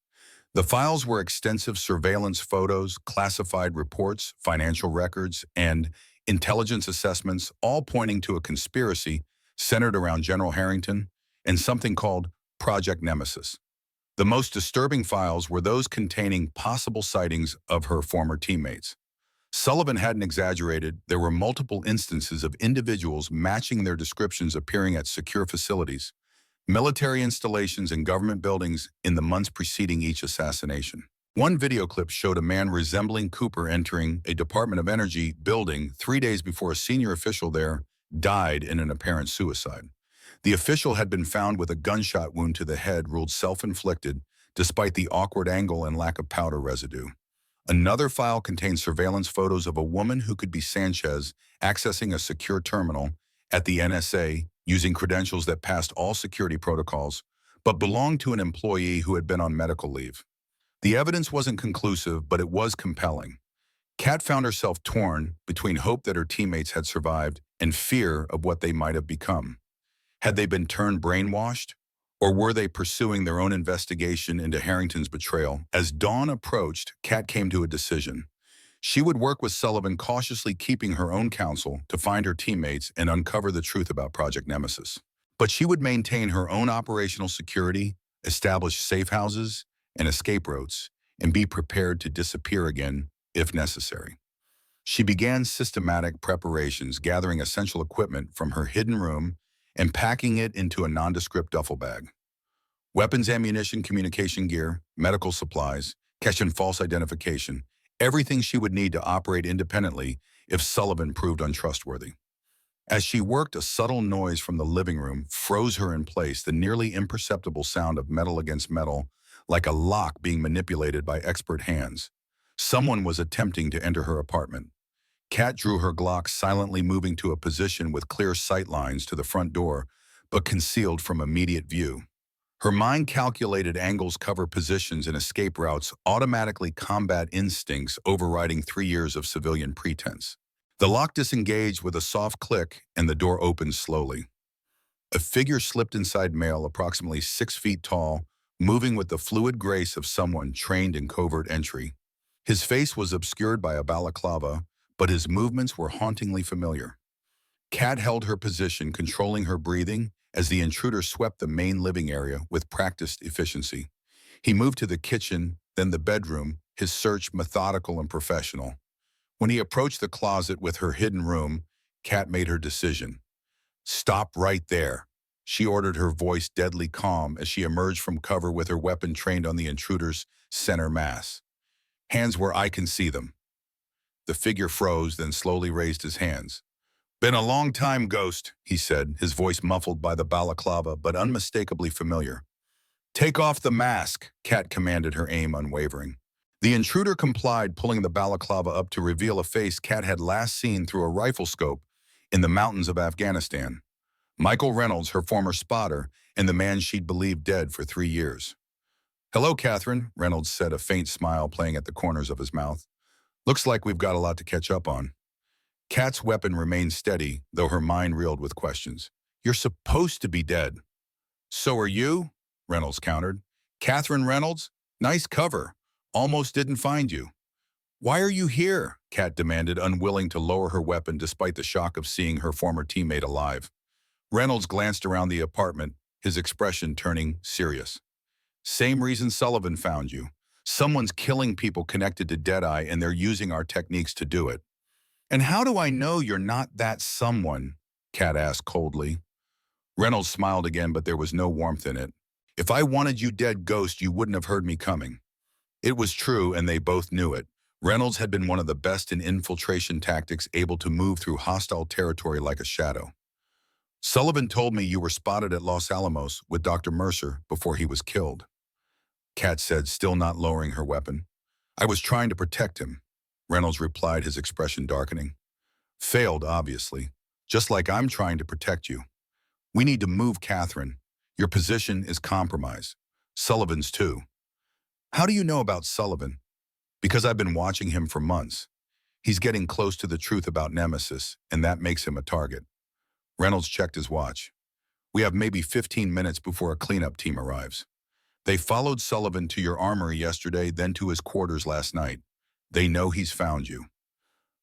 The files were extensive surveillance photos, classified reports, financial records, and intelligence assessments, all pointing to a conspiracy centered around General Harrington and something called Project Nemesis. The most disturbing files were those containing possible sightings of her former teammates. Sullivan hadn't exaggerated. There were multiple instances of individuals matching their descriptions appearing at secure facilities, military installations, and government buildings in the months preceding each assassination. One video clip showed a man resembling Cooper entering a Department of Energy building 3 days before a senior official there died in an apparent suicide. The official had been found with a gunshot wound to the head ruled self-inflicted, despite the awkward angle and lack of powder residue. Another file contained surveillance photos of a woman who could be Sanchez accessing a secure terminal at the NSA using credentials that passed all security protocols, but belonged to an employee who had been on medical leave. The evidence wasn't conclusive, but it was compelling. Kat found herself torn between hope that her teammates had survived and fear of what they might have become. Had they been turned brainwashed? Or were they pursuing their own investigation into Harrington's betrayal? As dawn approached, Kat came to a decision. She would work with Sullivan, cautiously keeping her own counsel to find her teammates and uncover the truth about Project Nemesis. But she would maintain her own operational security, establish safe houses and escape routes, and be prepared to disappear again if necessary. She began systematic preparations, gathering essential equipment from her hidden room and packing it into a nondescript duffel bag. Weapons, ammunition, communication gear, medical supplies, cash and false identification, everything she would need to operate independently if Sullivan proved untrustworthy. As she worked, a subtle noise from the living room froze her in place, the nearly imperceptible sound of metal against metal, like a lock being manipulated by expert hands. Someone was attempting to enter her apartment. Kat drew her Glock, silently moving to a position with clear sight lines to the front door, but concealed from immediate view. Her mind calculated angles, cover positions, and escape routes, automatically combat instincts overriding 3 years of civilian pretense. The lock disengaged with a soft click, and the door opened slowly. A figure slipped inside, male, approximately 6 feet tall, moving with the fluid grace of someone trained in covert entry. His face was obscured by a balaclava, but his movements were hauntingly familiar. Kat held her position, controlling her breathing as the intruder swept the main living area with practiced efficiency. He moved to the kitchen, then the bedroom, his search methodical and professional. When he approached the closet with her hidden room, Kat made her decision. "Stop right there," she ordered, her voice deadly calm as she emerged from cover with her weapon trained on the intruder's center mass. "Hands where I can see them." The figure froze, then slowly raised his hands. "Been a long time, Ghost," he said, his voice muffled by the balaclava but unmistakably familiar. "Take off the mask," Kat commanded, her aim unwavering. The intruder complied, pulling the balaclava up to reveal a face Kat had last seen through a rifle scope in the mountains of Afghanistan. Michael Reynolds, her former spotter, and the man she'd believed dead for 3 years. "Hello, Catherine," Reynolds said, a faint smile playing at the corners of his mouth. "Looks like we've got a lot to catch up on." Kat's weapon remained steady, though her mind reeled with questions. "You're supposed to be dead." "So are you," Reynolds countered. "Catherine Reynolds? Nice cover. Almost didn't find you." "Why are you here?" Kat demanded, unwilling to lower her weapon despite the shock of seeing her former teammate alive. Reynolds glanced around the apartment, his expression turning serious. "Same reason Sullivan found you. Someone's killing people connected to Deadeye, and they're using our techniques to do it." "And how do I know you're not that someone?" Kat asked coldly. Reynolds smiled again, but there was no warmth in it. "If I wanted you dead, Ghost, you wouldn't have heard me coming." It was true, and they both knew it. Reynolds had been one of the best in infiltration tactics, able to move through hostile territory like a shadow. "Sullivan told me you were spotted at Los Alamos with Dr. Mercer before he was killed," Kat said, still not lowering her weapon. "I was trying to protect him," Reynolds replied, his expression darkening. "Failed, obviously. Just like I'm trying to protect you. We need to move, Catherine. Your position is compromised. Sullivan's too." "How do you know about Sullivan?" "Because I've been watching him for months. He's getting close to the truth about Nemesis, and that makes him a target." Reynolds checked his watch. "We have maybe 15 minutes before a cleanup team arrives. They followed Sullivan to your armory yesterday, then to his quarters last night. They know he's found you."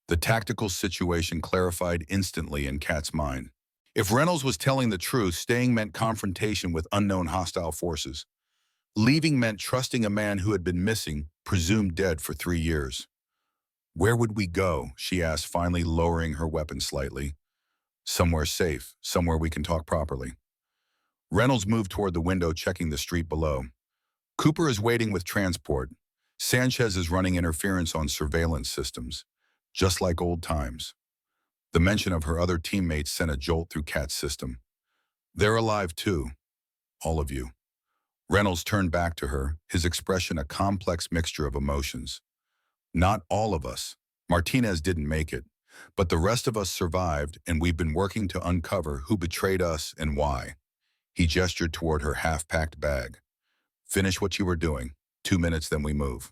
The tactical situation clarified instantly in Kat's mind. If Reynolds was telling the truth, staying meant confrontation with unknown hostile forces. Leaving meant trusting a man who had been missing, presumed dead for 3 years. "Where would we go?" she asked, finally lowering her weapon slightly. "Somewhere safe, somewhere we can talk properly." Reynolds moved toward the window, checking the street below. "Cooper is waiting with transport. Sanchez is running interference on surveillance systems. Just like old times." The mention of her other teammates sent a jolt through Kat's system. They're alive too, all of you. Reynolds turned back to her, his expression a complex mixture of emotions. Not all of us. Martinez didn't make it, but the rest of us survived, and we've been working to uncover who betrayed us and why. He gestured toward her half-packed bag. Finish what you were doing. 2 minutes, then we move.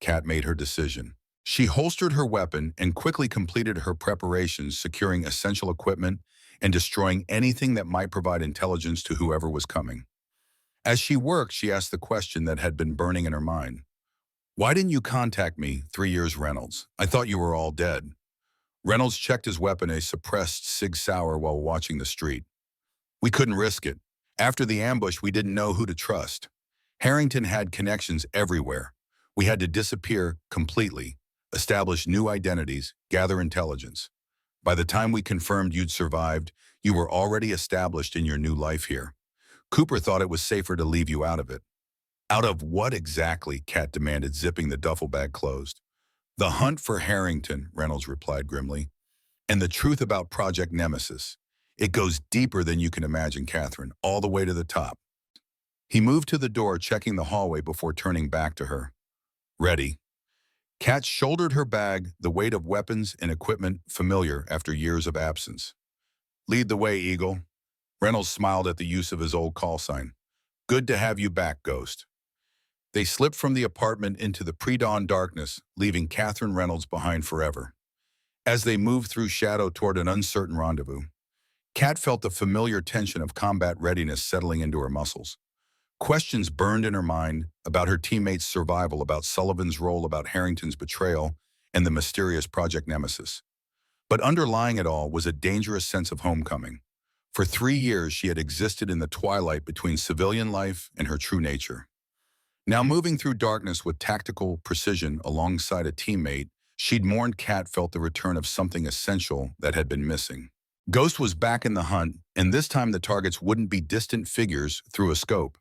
Kat made her decision. She holstered her weapon and quickly completed her preparations, securing essential equipment and destroying anything that might provide intelligence to whoever was coming. As she worked, she asked the question that had been burning in her mind. Why didn't you contact me 3 years, Reynolds? I thought you were all dead. Reynolds checked his weapon, a suppressed Sig Sauer, while watching the street. We couldn't risk it. After the ambush, we didn't know who to trust. Harrington had connections everywhere. We had to disappear completely, establish new identities, gather intelligence. By the time we confirmed you'd survived, you were already established in your new life here. Cooper thought it was safer to leave you out of it. Out of what exactly? Kat demanded, zipping the duffel bag closed. The hunt for Harrington, Reynolds replied grimly. And the truth about Project Nemesis. It goes deeper than you can imagine, Catherine, all the way to the top. He moved to the door, checking the hallway before turning back to her. Ready. Kat shouldered her bag, the weight of weapons and equipment familiar after years of absence. Lead the way, Eagle. Reynolds smiled at the use of his old call sign. Good to have you back, Ghost. They slipped from the apartment into the pre-dawn darkness, leaving Catherine Reynolds behind forever. As they moved through shadow toward an uncertain rendezvous, Kat felt the familiar tension of combat readiness settling into her muscles. Questions burned in her mind about her teammates' survival, about Sullivan's role, about Harrington's betrayal, and the mysterious Project Nemesis. But underlying it all was a dangerous sense of homecoming. For 3 years, she had existed in the twilight between civilian life and her true nature. Now moving through darkness with tactical precision alongside a teammate, she'd mourned Kat felt the return of something essential that had been missing. Ghost was back in the hunt, and this time the targets wouldn't be distant figures through a scope.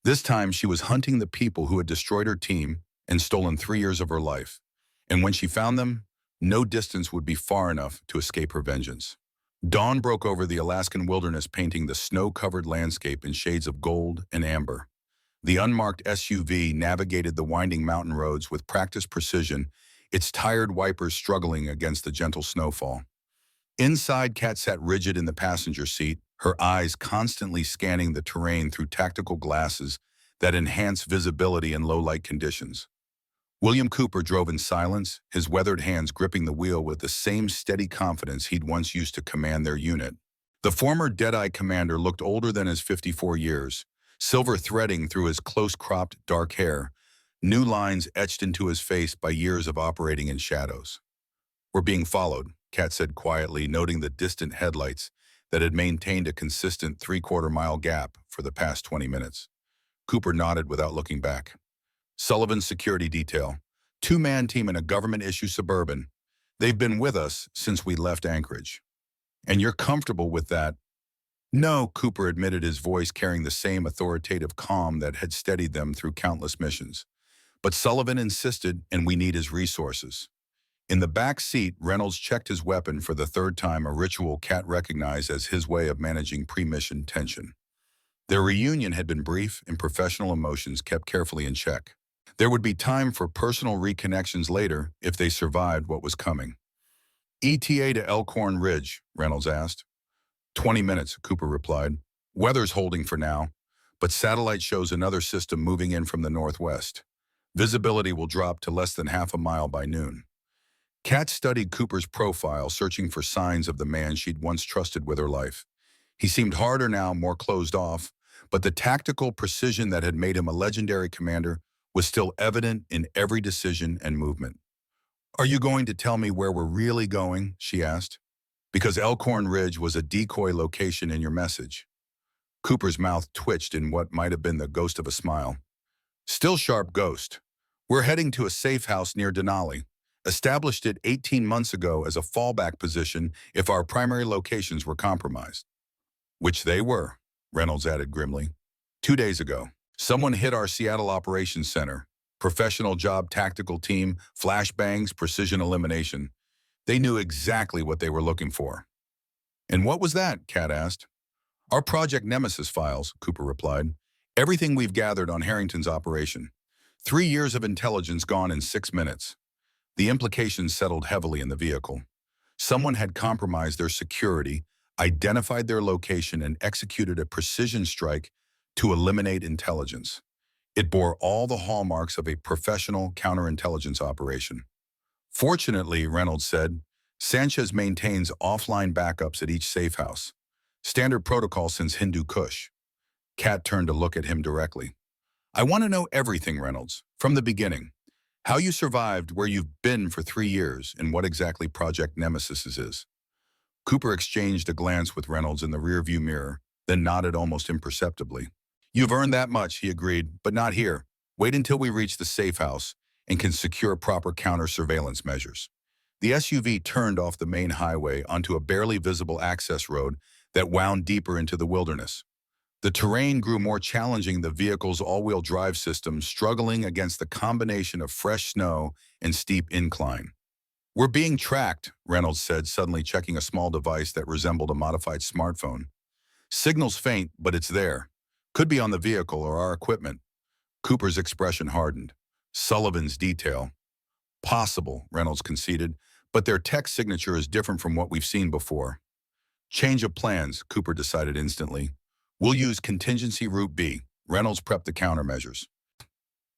This time she was hunting the people who had destroyed her team and stolen 3 years of her life. And when she found them, no distance would be far enough to escape her vengeance. Dawn broke over the Alaskan wilderness, painting the snow-covered landscape in shades of gold and amber. The unmarked SUV navigated the winding mountain roads with practiced precision, its tired wipers struggling against the gentle snowfall. Inside, Kat sat rigid in the passenger seat, her eyes constantly scanning the terrain through tactical glasses that enhance visibility in low-light conditions. William Cooper drove in silence, his weathered hands gripping the wheel with the same steady confidence he'd once used to command their unit. The former Deadeye commander looked older than his 54 years, silver threading through his close-cropped dark hair, new lines etched into his face by years of operating in shadows. We're being followed, Kat said quietly, noting the distant headlights that had maintained a consistent 3/4-mile gap for the past 20 minutes. Cooper nodded without looking back. Sullivan's security detail, 2-man team in a government-issue Suburban. They've been with us since we left Anchorage. And you're comfortable with that? No, Cooper admitted, his voice carrying the same authoritative calm that had steadied them through countless missions. But Sullivan insisted, and we need his resources. In the back seat, Reynolds checked his weapon for the 3rd time, a ritual Kat recognized as his way of managing pre-mission tension. Their reunion had been brief, and professional emotions kept carefully in check. There would be time for personal reconnections later if they survived what was coming. ETA to Elkhorn Ridge, Reynolds asked. 20 minutes, Cooper replied. Weather's holding for now, but satellite shows another system moving in from the northwest. Visibility will drop to less than half a mile by noon. Kat studied Cooper's profile, searching for signs of the man she'd once trusted with her life. He seemed harder now, more closed off, but the tactical precision that had made him a legendary commander was still evident in every decision and movement. Are you going to tell me where we're really going? She asked. Because Elkhorn Ridge was a decoy location in your message. Cooper's mouth twitched in what might have been the ghost of a smile. Still sharp, Ghost. We're heading to a safe house near Denali. Established it 18 months ago as a fallback position if our primary locations were compromised. Which they were, Reynolds added grimly. 2 days ago, someone hit our Seattle Operations Center. Professional job, tactical team, flashbangs, precision elimination. They knew exactly what they were looking for. "And what was that?" Kat asked. "Our Project Nemesis files," Cooper replied. "Everything we've gathered on Harrington's operation. 3 years of intelligence gone in 6 minutes." The implications settled heavily in the vehicle. Someone had compromised their security, identified their location, and executed a precision strike to eliminate intelligence. It bore all the hallmarks of a professional counterintelligence operation. "Fortunately," Reynolds said, "Sanchez maintains offline backups at each safe house. Standard protocol since Hindu Kush." Kat turned to look at him directly. "I want to know everything, Reynolds, from the beginning. How you survived where you've been for 3 years and what exactly Project Nemesis is." Cooper exchanged a glance with Reynolds in the rearview mirror, then nodded almost imperceptibly. "You've earned that much," he agreed, "but not here. Wait until we reach the safe house and can secure proper counter-surveillance measures." The SUV turned off the main highway onto a barely visible access road that wound deeper into the wilderness. The terrain grew more challenging, the vehicle's all-wheel drive system struggling against the combination of fresh snow and steep incline. "We're being tracked," Reynolds said, suddenly checking a small device that resembled a modified smartphone. "Signal's faint, but it's there. Could be on the vehicle or our equipment." Cooper's expression hardened. "Sullivan's detail." "Possible," Reynolds conceded, "but their tech signature is different from what we've seen before." "Change of plans," Cooper decided instantly. "We'll use contingency route B." Reynolds prepped the countermeasures.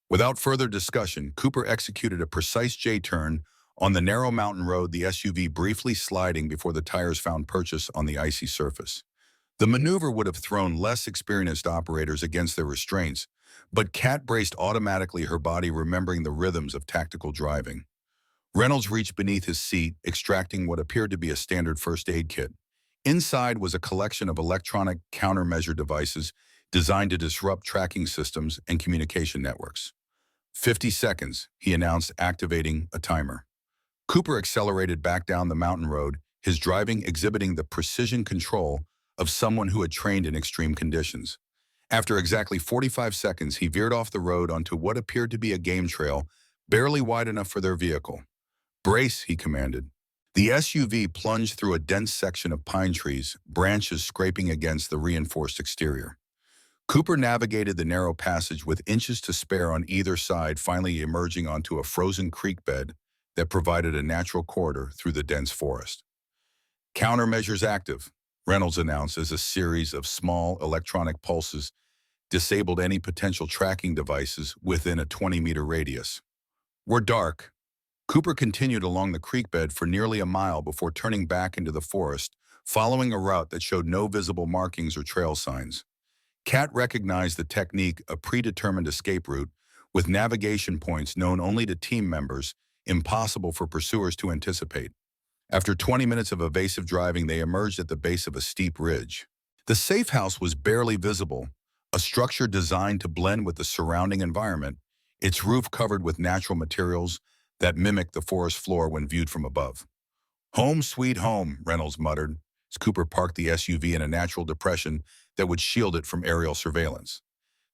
Without further discussion, Cooper executed a precise J-turn on the narrow mountain road, the SUV briefly sliding before the tires found purchase on the icy surface. The maneuver would have thrown less experienced operators against their restraints, but Kat braced automatically, her body remembering the rhythms of tactical driving. Reynolds reached beneath his seat, extracting what appeared to be a standard first aid kit. Inside was a collection of electronic countermeasure devices designed to disrupt tracking systems and communication networks. 50 seconds, he announced, activating a timer. Cooper accelerated back down the mountain road, his driving exhibiting the precision control of someone who had trained in extreme conditions. After exactly 45 seconds, he veered off the road onto what appeared to be a game trail, barely wide enough for their vehicle. "Brace," he commanded. The SUV plunged through a dense section of pine trees, branches scraping against the reinforced exterior. Cooper navigated the narrow passage with inches to spare on either side, finally emerging onto a frozen creek bed that provided a natural corridor through the dense forest. "Countermeasures active," Reynolds announced as a series of small electronic pulses disabled any potential tracking devices within a 20-meter radius. "We're dark." Cooper continued along the creek bed for nearly a mile before turning back into the forest, following a route that showed no visible markings or trail signs. Kat recognized the technique, a predetermined escape route, with navigation points known only to team members, impossible for pursuers to anticipate. After 20 minutes of evasive driving, they emerged at the base of a steep ridge. The safe house was barely visible, a structure designed to blend with the surrounding environment, its roof covered with natural materials that mimicked the forest floor when viewed from above. "Home sweet home," Reynolds muttered, as Cooper parked the SUV in a natural depression that would shield it from aerial surveillance.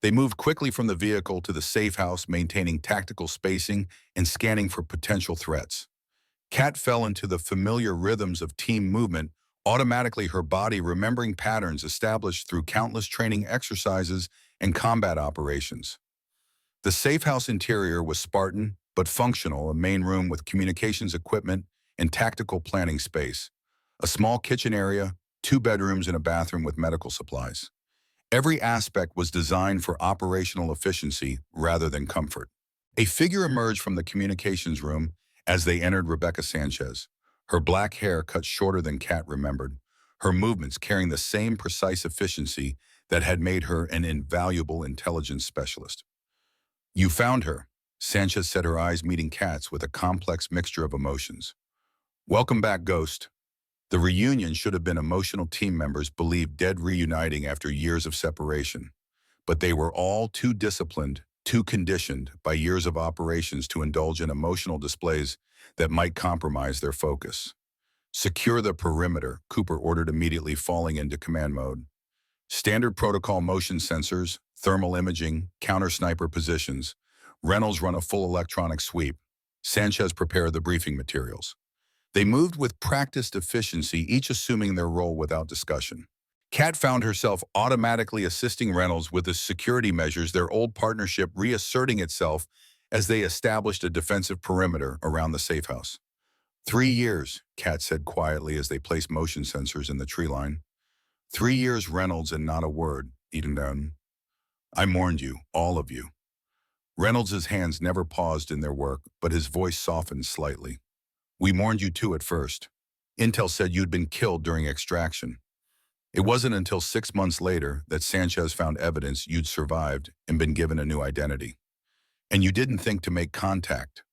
They moved quickly from the vehicle to the safe house, maintaining tactical spacing and scanning for potential threats. Kat fell into the familiar rhythms of team movement, automatically her body remembering patterns established through countless training exercises and combat operations. The safe house interior was Spartan but functional, a main room with communications equipment and tactical planning space, a small kitchen area, 2 bedrooms and a bathroom with medical supplies. Every aspect was designed for operational efficiency rather than comfort. A figure emerged from the communications room as they entered: Rebecca Sanchez, her black hair cut shorter than Kat remembered, her movements carrying the same precise efficiency that had made her an invaluable intelligence specialist. "You found her," Sanchez said, her eyes meeting Kat's with a complex mixture of emotions. "Welcome back, Ghost." The reunion should have been emotional. Team members believed dead reuniting after years of separation, but they were all too disciplined, too conditioned by years of operations to indulge in emotional displays that might compromise their focus. "Secure the perimeter," Cooper ordered, immediately falling into command mode. "Standard protocol: motion sensors, thermal imaging, counter-sniper positions." Reynolds run a full electronic sweep. Sanchez prepared the briefing materials. They moved with practiced efficiency, each assuming their role without discussion. Kat found herself automatically assisting Reynolds with the security measures, their old partnership reasserting itself as they established a defensive perimeter around the safe house. 3 years, Kat said quietly as they placed motion sensors in the tree line. 3 years, Reynolds, and not a word, even down. I mourned you, all of you. Reynolds's hands never paused in their work, but his voice softened slightly. We mourned you too at first. Intel said you'd been killed during extraction. It wasn't until 6 months later that Sanchez found evidence you'd survived and been given a new identity. And you didn't think to make contact.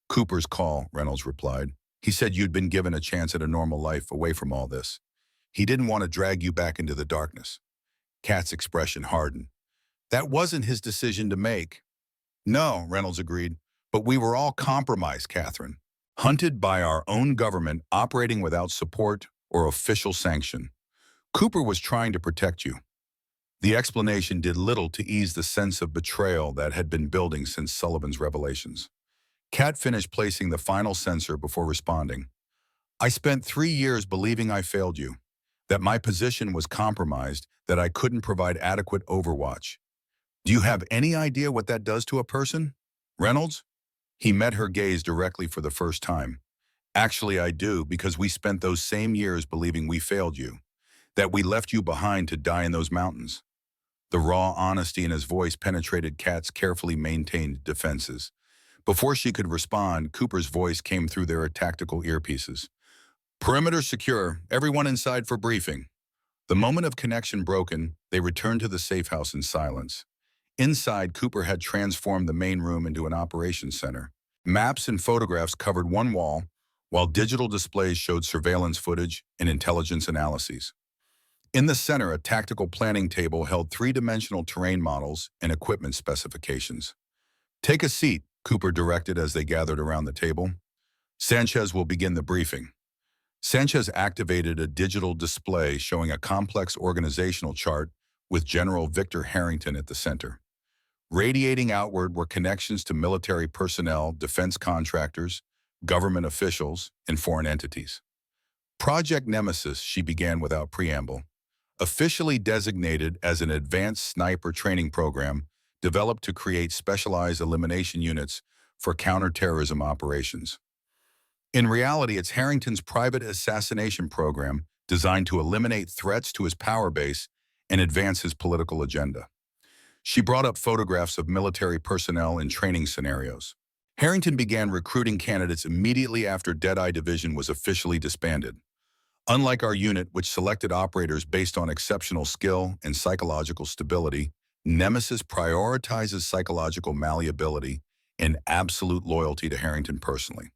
Cooper's call, Reynolds replied. He said you'd been given a chance at a normal life away from all this. He didn't want to drag you back into the darkness. Kat's expression hardened. That wasn't his decision to make. No, Reynolds agreed, but we were all compromised, Catherine. Hunted by our own government, operating without support or official sanction. Cooper was trying to protect you. The explanation did little to ease the sense of betrayal that had been building since Sullivan's revelations. Kat finished placing the final sensor before responding. I spent 3 years believing I failed you, that my position was compromised, that I couldn't provide adequate overwatch. Do you have any idea what that does to a person? Reynolds? He met her gaze directly for the first time. Actually, I do, because we spent those same years believing we failed you, that we left you behind to die in those mountains. The raw honesty in his voice penetrated Kat's carefully maintained defenses. Before she could respond, Cooper's voice came through their tactical earpieces. Perimeter secure, everyone inside for briefing. The moment of connection broken, they returned to the safe house in silence. Inside, Cooper had transformed the main room into an operations center. Maps and photographs covered one wall, while digital displays showed surveillance footage and intelligence analyses. In the center, a tactical planning table held three-dimensional terrain models and equipment specifications. Take a seat, Cooper directed as they gathered around the table. Sanchez will begin the briefing. Sanchez activated a digital display showing a complex organizational chart with General Victor Harrington at the center. Radiating outward were connections to military personnel, defense contractors, government officials, and foreign entities. Project Nemesis, she began without preamble, officially designated as an advanced sniper training program developed to create specialized elimination units for counterterrorism operations. In reality, it's Harrington's private assassination program designed to eliminate threats to his power base and advance his political agenda. She brought up photographs of military personnel in training scenarios. Harrington began recruiting candidates immediately after Deadeye Division was officially disbanded. Unlike our unit, which selected operators based on exceptional skill and psychological stability, Nemesis prioritizes psychological malleability and absolute loyalty to Harrington personally.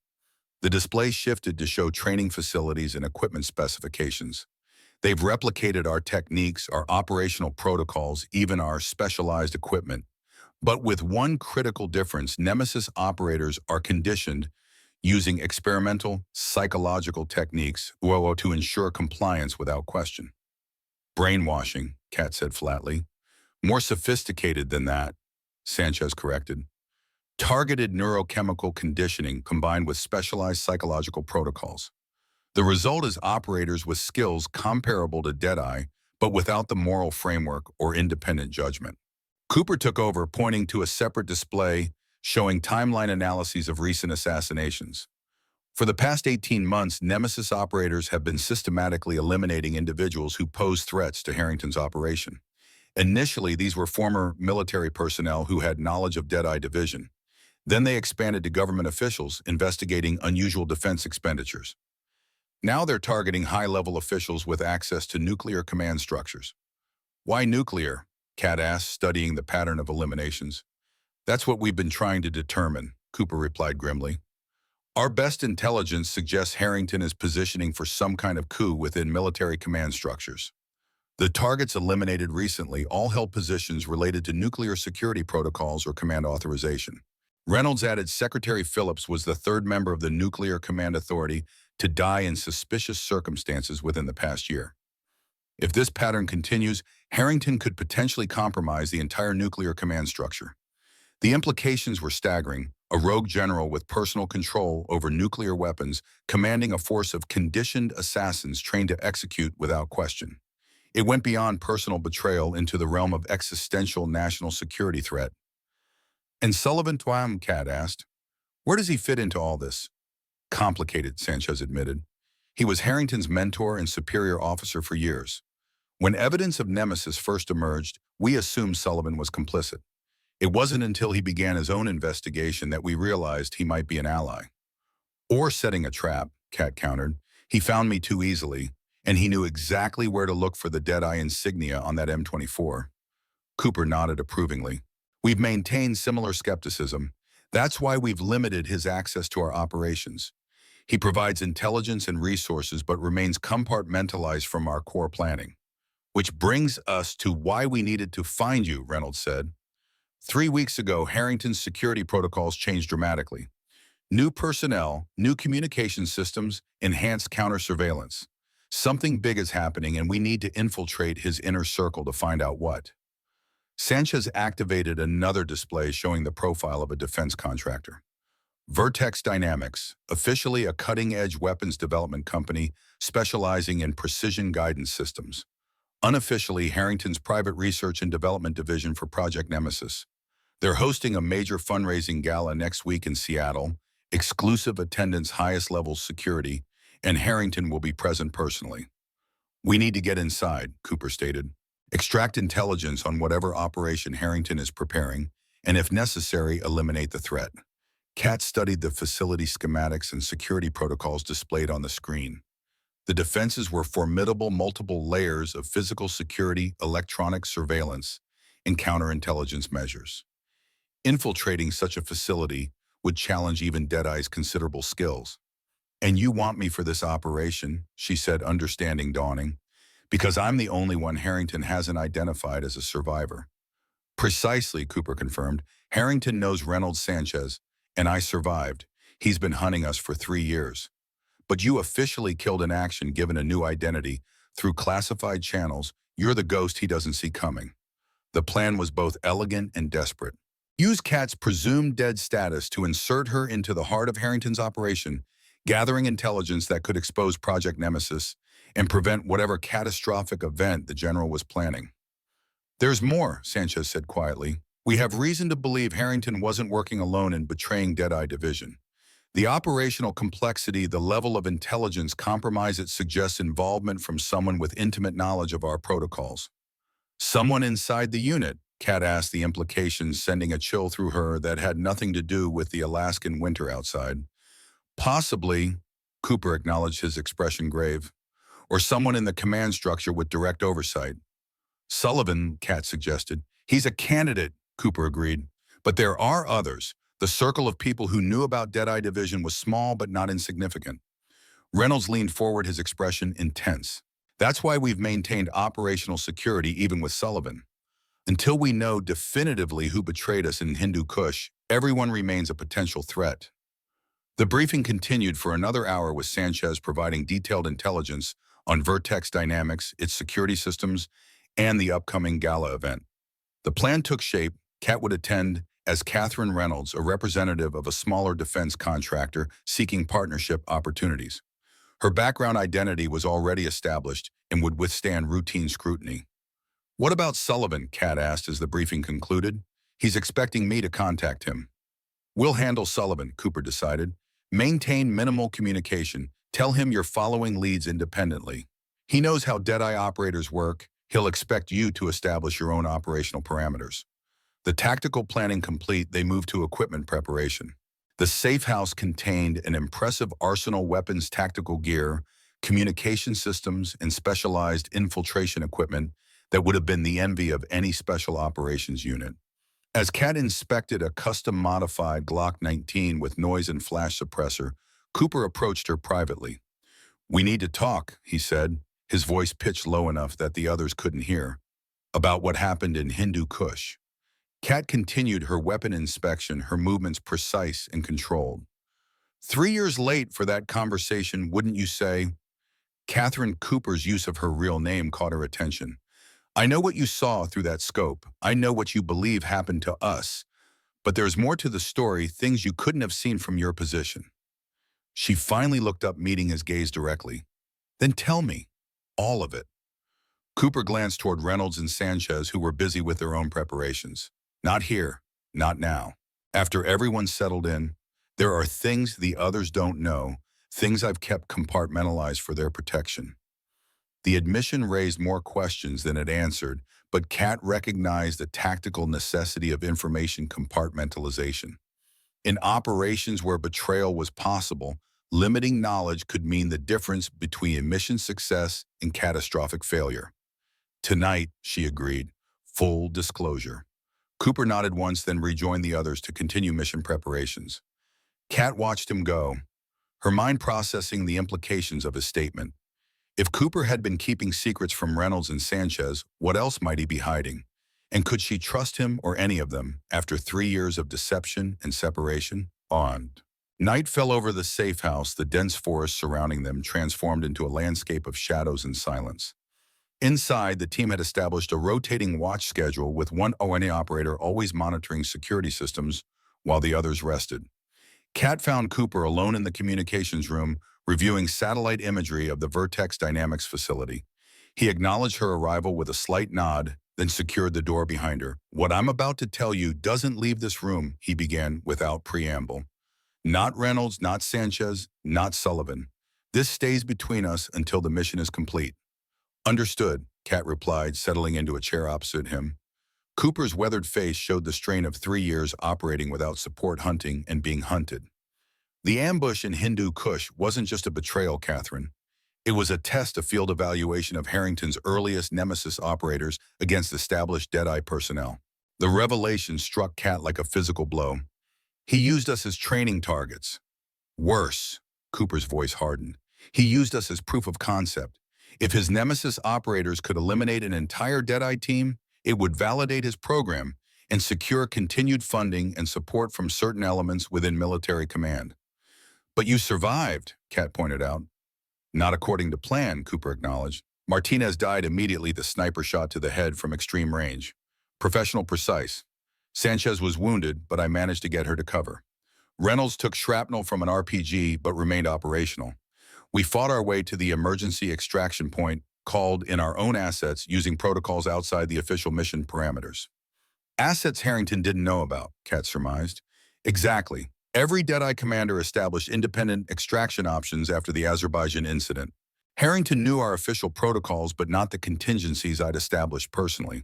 The display shifted to show training facilities and equipment specifications. They've replicated our techniques, our operational protocols, even our specialized equipment. But with one critical difference, Nemesis operators are conditioned using experimental, psychological techniques to ensure compliance without question. Brainwashing, Kat said flatly. More sophisticated than that, Sanchez corrected. Targeted neurochemical conditioning combined with specialized psychological protocols. The result is operators with skills comparable to Deadeye, but without the moral framework or independent judgment. Cooper took over, pointing to a separate display showing timeline analyses of recent assassinations. For the past 18 months, Nemesis operators have been systematically eliminating individuals who pose threats to Harrington's operation. Initially, these were former military personnel who had knowledge of Deadeye Division. Then they expanded to government officials investigating unusual defense expenditures. Now they're targeting high-level officials with access to nuclear command structures. Why nuclear? Kat asked, studying the pattern of eliminations. That's what we've been trying to determine, Cooper replied grimly. Our best intelligence suggests Harrington is positioning for some kind of coup within military command structures. The targets eliminated recently all held positions related to nuclear security protocols or command authorization. Reynolds added Secretary Phillips was the third member of the Nuclear Command Authority to die in suspicious circumstances within the past year. If this pattern continues, Harrington could potentially compromise the entire nuclear command structure. The implications were staggering. A rogue general with personal control over nuclear weapons, commanding a force of conditioned assassins trained to execute without question. It went beyond personal betrayal into the realm of existential national security threat. And Sullivan Twam, Cat asked, where does he fit into all this? Complicated, Sanchez admitted. He was Harrington's mentor and superior officer for years. When evidence of Nemesis first emerged, we assumed Sullivan was complicit. It wasn't until he began his own investigation that we realized he might be an ally. Or setting a trap, Cat countered. He found me too easily, and he knew exactly where to look for the Deadeye insignia on that M24. Cooper nodded approvingly. We've maintained similar skepticism. That's why we've limited his access to our operations. He provides intelligence and resources but remains compartmentalized from our core planning. Which brings us to why we needed to find you, Reynolds said. 3 weeks ago, Harrington's security protocols changed dramatically. New personnel, new communication systems, enhanced counter-surveillance. Something big is happening and we need to infiltrate his inner circle to find out what. Sanchez activated another display showing the profile of a defense contractor. Vertex Dynamics, officially a cutting-edge weapons development company specializing in precision guidance systems. Unofficially, Harrington's private research and development division for Project Nemesis. They're hosting a major fundraising gala next week in Seattle, exclusive attendance, highest level security, and Harrington will be present personally. We need to get inside, Cooper stated. Extract intelligence on whatever operation Harrington is preparing, and if necessary, eliminate the threat. Kat studied the facility schematics and security protocols displayed on the screen. The defenses were formidable, multiple layers of physical security, electronic surveillance, and counterintelligence measures. Infiltrating such a facility would challenge even Deadeye's considerable skills. And you want me for this operation, she said, understanding dawning, because I'm the only one Harrington hasn't identified as a survivor. Precisely, Cooper confirmed. Harrington knows Reynolds Sanchez, and I survived. He's been hunting us for 3 years. But you officially killed in action given a new identity. Through classified channels, you're the ghost he doesn't see coming. The plan was both elegant and desperate. Use Kat's presumed dead status to insert her into the heart of Harrington's operation, gathering intelligence that could expose Project Nemesis and prevent whatever catastrophic event the general was planning. There's more, Sanchez said quietly. We have reason to believe Harrington wasn't working alone in betraying Deadeye Division. The operational complexity, the level of intelligence compromise it suggests involvement from someone with intimate knowledge of our protocols. Someone inside the unit, Kat asked, the implications sending a chill through her that had nothing to do with the Alaskan winter outside. Possibly, Cooper acknowledged, his expression grave, or someone in the command structure with direct oversight. Sullivan, Kat suggested. He's a candidate, Cooper agreed. But there are others. The circle of people who knew about Deadeye Division was small but not insignificant. Reynolds leaned forward, his expression intense. That's why we've maintained operational security even with Sullivan. Until we know definitively who betrayed us in Hindu Kush, everyone remains a potential threat. The briefing continued for another hour with Sanchez providing detailed intelligence on Vertex Dynamics, its security systems, and the upcoming gala event. The plan took shape. Kat would attend as Catherine Reynolds, a representative of a smaller defense contractor seeking partnership opportunities. Her background identity was already established and would withstand routine scrutiny. What about Sullivan? Kat asked as the briefing concluded. He's expecting me to contact him. We'll handle Sullivan, Cooper decided. Maintain minimal communication. Tell him you're following leads independently. He knows how Deadeye operators work. He'll expect you to establish your own operational parameters. The tactical planning complete, they moved to equipment preparation. The safe house contained an impressive arsenal, weapons, tactical gear, communication systems, and specialized infiltration equipment that would have been the envy of any special operations unit. As Kat inspected a custom-modified Glock 19 with noise and flash suppressor, Cooper approached her privately. We need to talk, he said, his voice pitched low enough that the others couldn't hear, about what happened in Hindu Kush. Kat continued her weapon inspection, her movements precise and controlled. 3 years late for that conversation, wouldn't you say? Catherine Cooper's use of her real name caught her attention. I know what you saw through that scope. I know what you believe happened to us. But there's more to the story, things you couldn't have seen from your position. She finally looked up, meeting his gaze directly. Then tell me. All of it. Cooper glanced toward Reynolds and Sanchez, who were busy with their own preparations. Not here. Not now. After everyone's settled in, there are things the others don't know, things I've kept compartmentalized for their protection. The admission raised more questions than it answered, but Kat recognized the tactical necessity of information compartmentalization. In operations where betrayal was possible, limiting knowledge could mean the difference between mission success and catastrophic failure. Tonight, she agreed, full disclosure. Cooper nodded once, then rejoined the others to continue mission preparations. Kat watched him go, her mind processing the implications of his statement. If Cooper had been keeping secrets from Reynolds and Sanchez, what else might he be hiding? And could she trust him or any of them after 3 years of deception and separation? Night fell over the safe house, the dense forest surrounding them transformed into a landscape of shadows and silence. Inside, the team had established a rotating watch schedule with one ONA operator always monitoring security systems while the others rested. Kat found Cooper alone in the communications room, reviewing satellite imagery of the Vertex Dynamics facility. He acknowledged her arrival with a slight nod, then secured the door behind her. "What I'm about to tell you doesn't leave this room," he began without preamble. "Not Reynolds, not Sanchez, not Sullivan. This stays between us until the mission is complete." "Understood," Kat replied, settling into a chair opposite him. Cooper's weathered face showed the strain of 3 years operating without support, hunting and being hunted. The ambush in Hindu Kush wasn't just a betrayal, Catherine. It was a test, a field evaluation of Harrington's earliest nemesis operators against established Deadeye personnel. The revelation struck Kat like a physical blow. He used us as training targets. Worse, Cooper's voice hardened. He used us as proof of concept. If his nemesis operators could eliminate an entire Deadeye team, it would validate his program and secure continued funding and support from certain elements within military command. "But you survived," Kat pointed out. "Not according to plan," Cooper acknowledged. "Martinez died immediately, the sniper shot to the head from extreme range. Professional precise. Sanchez was wounded, but I managed to get her to cover. Reynolds took shrapnel from an RPG, but remained operational. We fought our way to the emergency extraction point, called in our own assets, using protocols outside the official mission parameters." "Assets Harrington didn't know about," Kat surmised. "Exactly. Every Deadeye commander established independent extraction options after the Azerbaijan incident. Harrington knew our official protocols, but not the contingencies I'd established personally.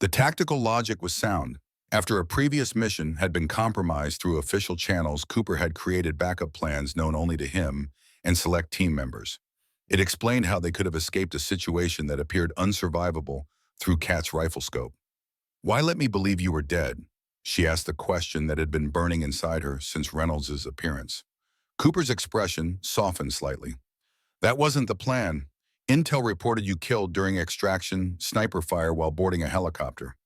The tactical logic was sound. After a previous mission had been compromised through official channels, Cooper had created backup plans known only to him and select team members. It explained how they could have escaped a situation that appeared unsurvivable through Kat's rifle scope. "Why let me believe you were dead?" She asked the question that had been burning inside her since Reynolds' appearance. Cooper's expression softened slightly. "That wasn't the plan. Intel reported you killed during extraction, sniper fire while boarding a helicopter.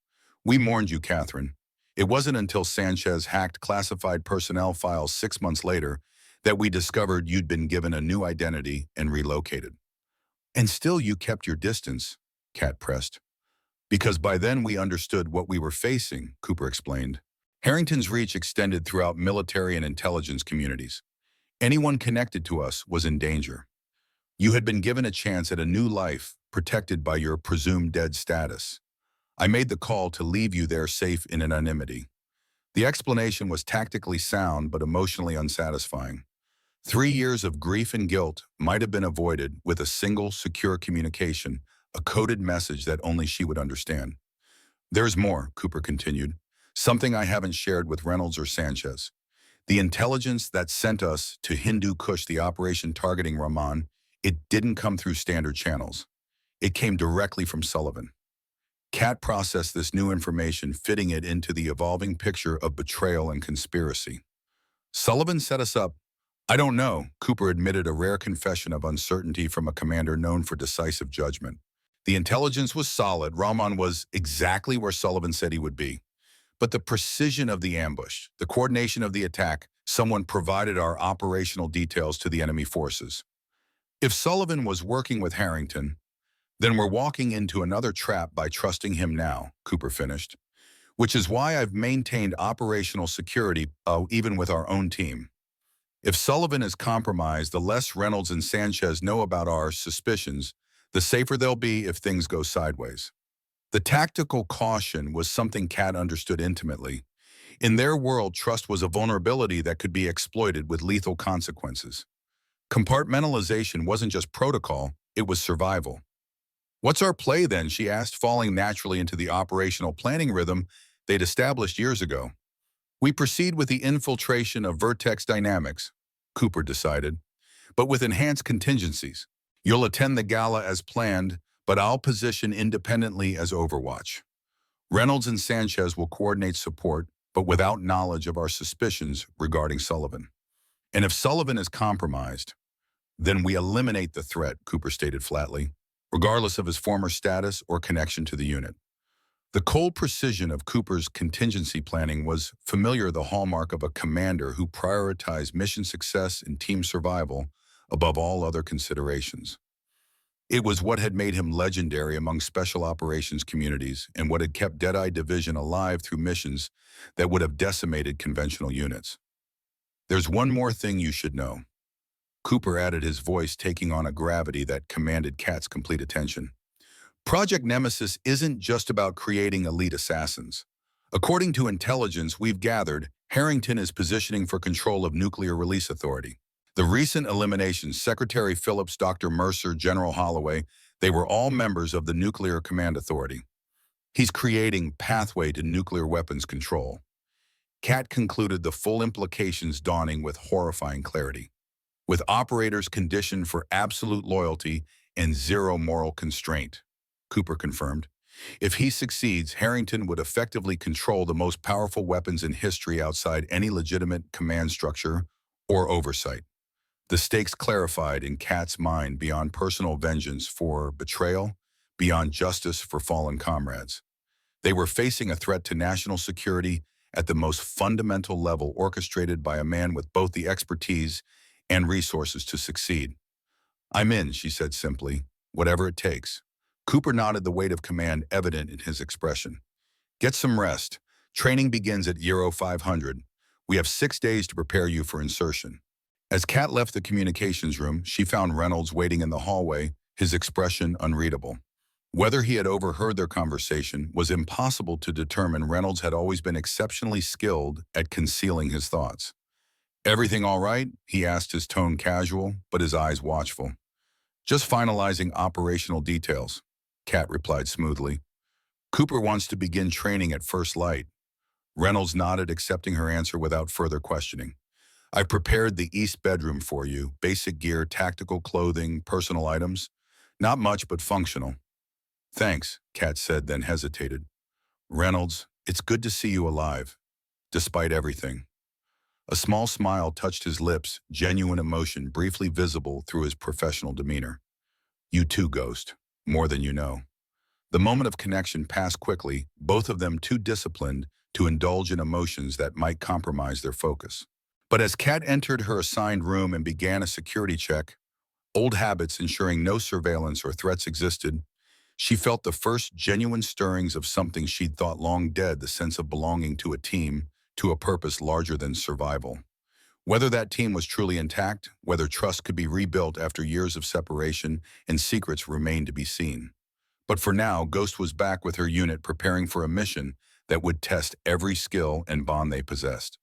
We mourned you, Catherine. It wasn't until Sanchez hacked classified personnel files 6 months later that we discovered you'd been given a new identity and relocated." "And still you kept your distance," Kat pressed. "Because by then we understood what we were facing," Cooper explained. "Harrington's reach extended throughout military and intelligence communities. Anyone connected to us was in danger. You had been given a chance at a new life, protected by your presumed dead status. I made the call to leave you there safe in anonymity." The explanation was tactically sound but emotionally unsatisfying. 3 years of grief and guilt might have been avoided with a single secure communication, a coded message that only she would understand. "There's more," Cooper continued. "Something I haven't shared with Reynolds or Sanchez. The intelligence that sent us to Hindu Kush, the operation targeting Rahman, it didn't come through standard channels. It came directly from Sullivan." Kat processed this new information, fitting it into the evolving picture of betrayal and conspiracy. "Sullivan set us up." "I don't know," Cooper admitted, a rare confession of uncertainty from a commander known for decisive judgment. "The intelligence was solid. Rahman was exactly where Sullivan said he would be. But the precision of the ambush, the coordination of the attack, someone provided our operational details to the enemy forces. If Sullivan was working with Harrington, then we're walking into another trap by trusting him now," Cooper finished. which is why I've maintained operational security even with our own team. If Sullivan is compromised, the less Reynolds and Sanchez know about our suspicions, the safer they'll be if things go sideways. The tactical caution was something Kat understood intimately. In their world, trust was a vulnerability that could be exploited with lethal consequences. Compartmentalization wasn't just protocol, it was survival. "What's our play then?" she asked, falling naturally into the operational planning rhythm they'd established years ago. "We proceed with the infiltration of Vertex Dynamics," Cooper decided, "but with enhanced contingencies. You'll attend the gala as planned, but I'll position independently as Overwatch. Reynolds and Sanchez will coordinate support, but without knowledge of our suspicions regarding Sullivan. And if Sullivan is compromised, then we eliminate the threat," Cooper stated flatly, regardless of his former status or connection to the unit. The cold precision of Cooper's contingency planning was familiar, the hallmark of a commander who prioritized mission success and team survival above all other considerations. It was what had made him legendary among special operations communities and what had kept Deadeye Division alive through missions that would have decimated conventional units. "There's one more thing you should know," Cooper added, his voice taking on a gravity that commanded Kat's complete attention. "Project Nemesis isn't just about creating elite assassins. According to intelligence we've gathered, Harrington is positioning for control of Nuclear Release Authority. The recent eliminations, Secretary Phillips, Dr. Mercer, General Holloway, they were all members of the Nuclear Command Authority. He's creating pathway to nuclear weapons control." Kat concluded, the full implications dawning with horrifying clarity. "With operators conditioned for absolute loyalty and zero moral constraint," Cooper confirmed. "If he succeeds, Harrington would effectively control the most powerful weapons in history outside any legitimate command structure or oversight." The stakes clarified in Kat's mind beyond personal vengeance for betrayal, beyond justice for fallen comrades. They were facing a threat to national security at the most fundamental level, orchestrated by a man with both the expertise and resources to succeed. "I'm in," she said simply, "whatever it takes." Cooper nodded, the weight of command evident in his expression. "Get some rest. Training begins at Euro 500. We have 6 days to prepare you for insertion." As Kat left the communications room, she found Reynolds waiting in the hallway, his expression unreadable. Whether he had overheard their conversation was impossible to determine. Reynolds had always been exceptionally skilled at concealing his thoughts. "Everything all right?" he asked, his tone casual, but his eyes watchful. "Just finalizing operational details," Kat replied smoothly. "Cooper wants to begin training at first light." Reynolds nodded, accepting her answer without further questioning. "I prepared the East bedroom for you, basic gear, tactical clothing, personal items. Not much, but functional." "Thanks," Kat said, then hesitated. "Reynolds, it's good to see you alive, despite everything." A small smile touched his lips, genuine emotion briefly visible through his professional demeanor. "You too, Ghost. More than you know." The moment of connection passed quickly, both of them too disciplined to indulge in emotions that might compromise their focus. But as Kat entered her assigned room and began a security check, old habits ensuring no surveillance or threats existed, she felt the first genuine stirrings of something she'd thought long dead, the sense of belonging to a team, to a purpose larger than survival. Whether that team was truly intact, whether trust could be rebuilt after years of separation, and secrets remained to be seen. But for now, Ghost was back with her unit, preparing for a mission that would test every skill and bond they possessed.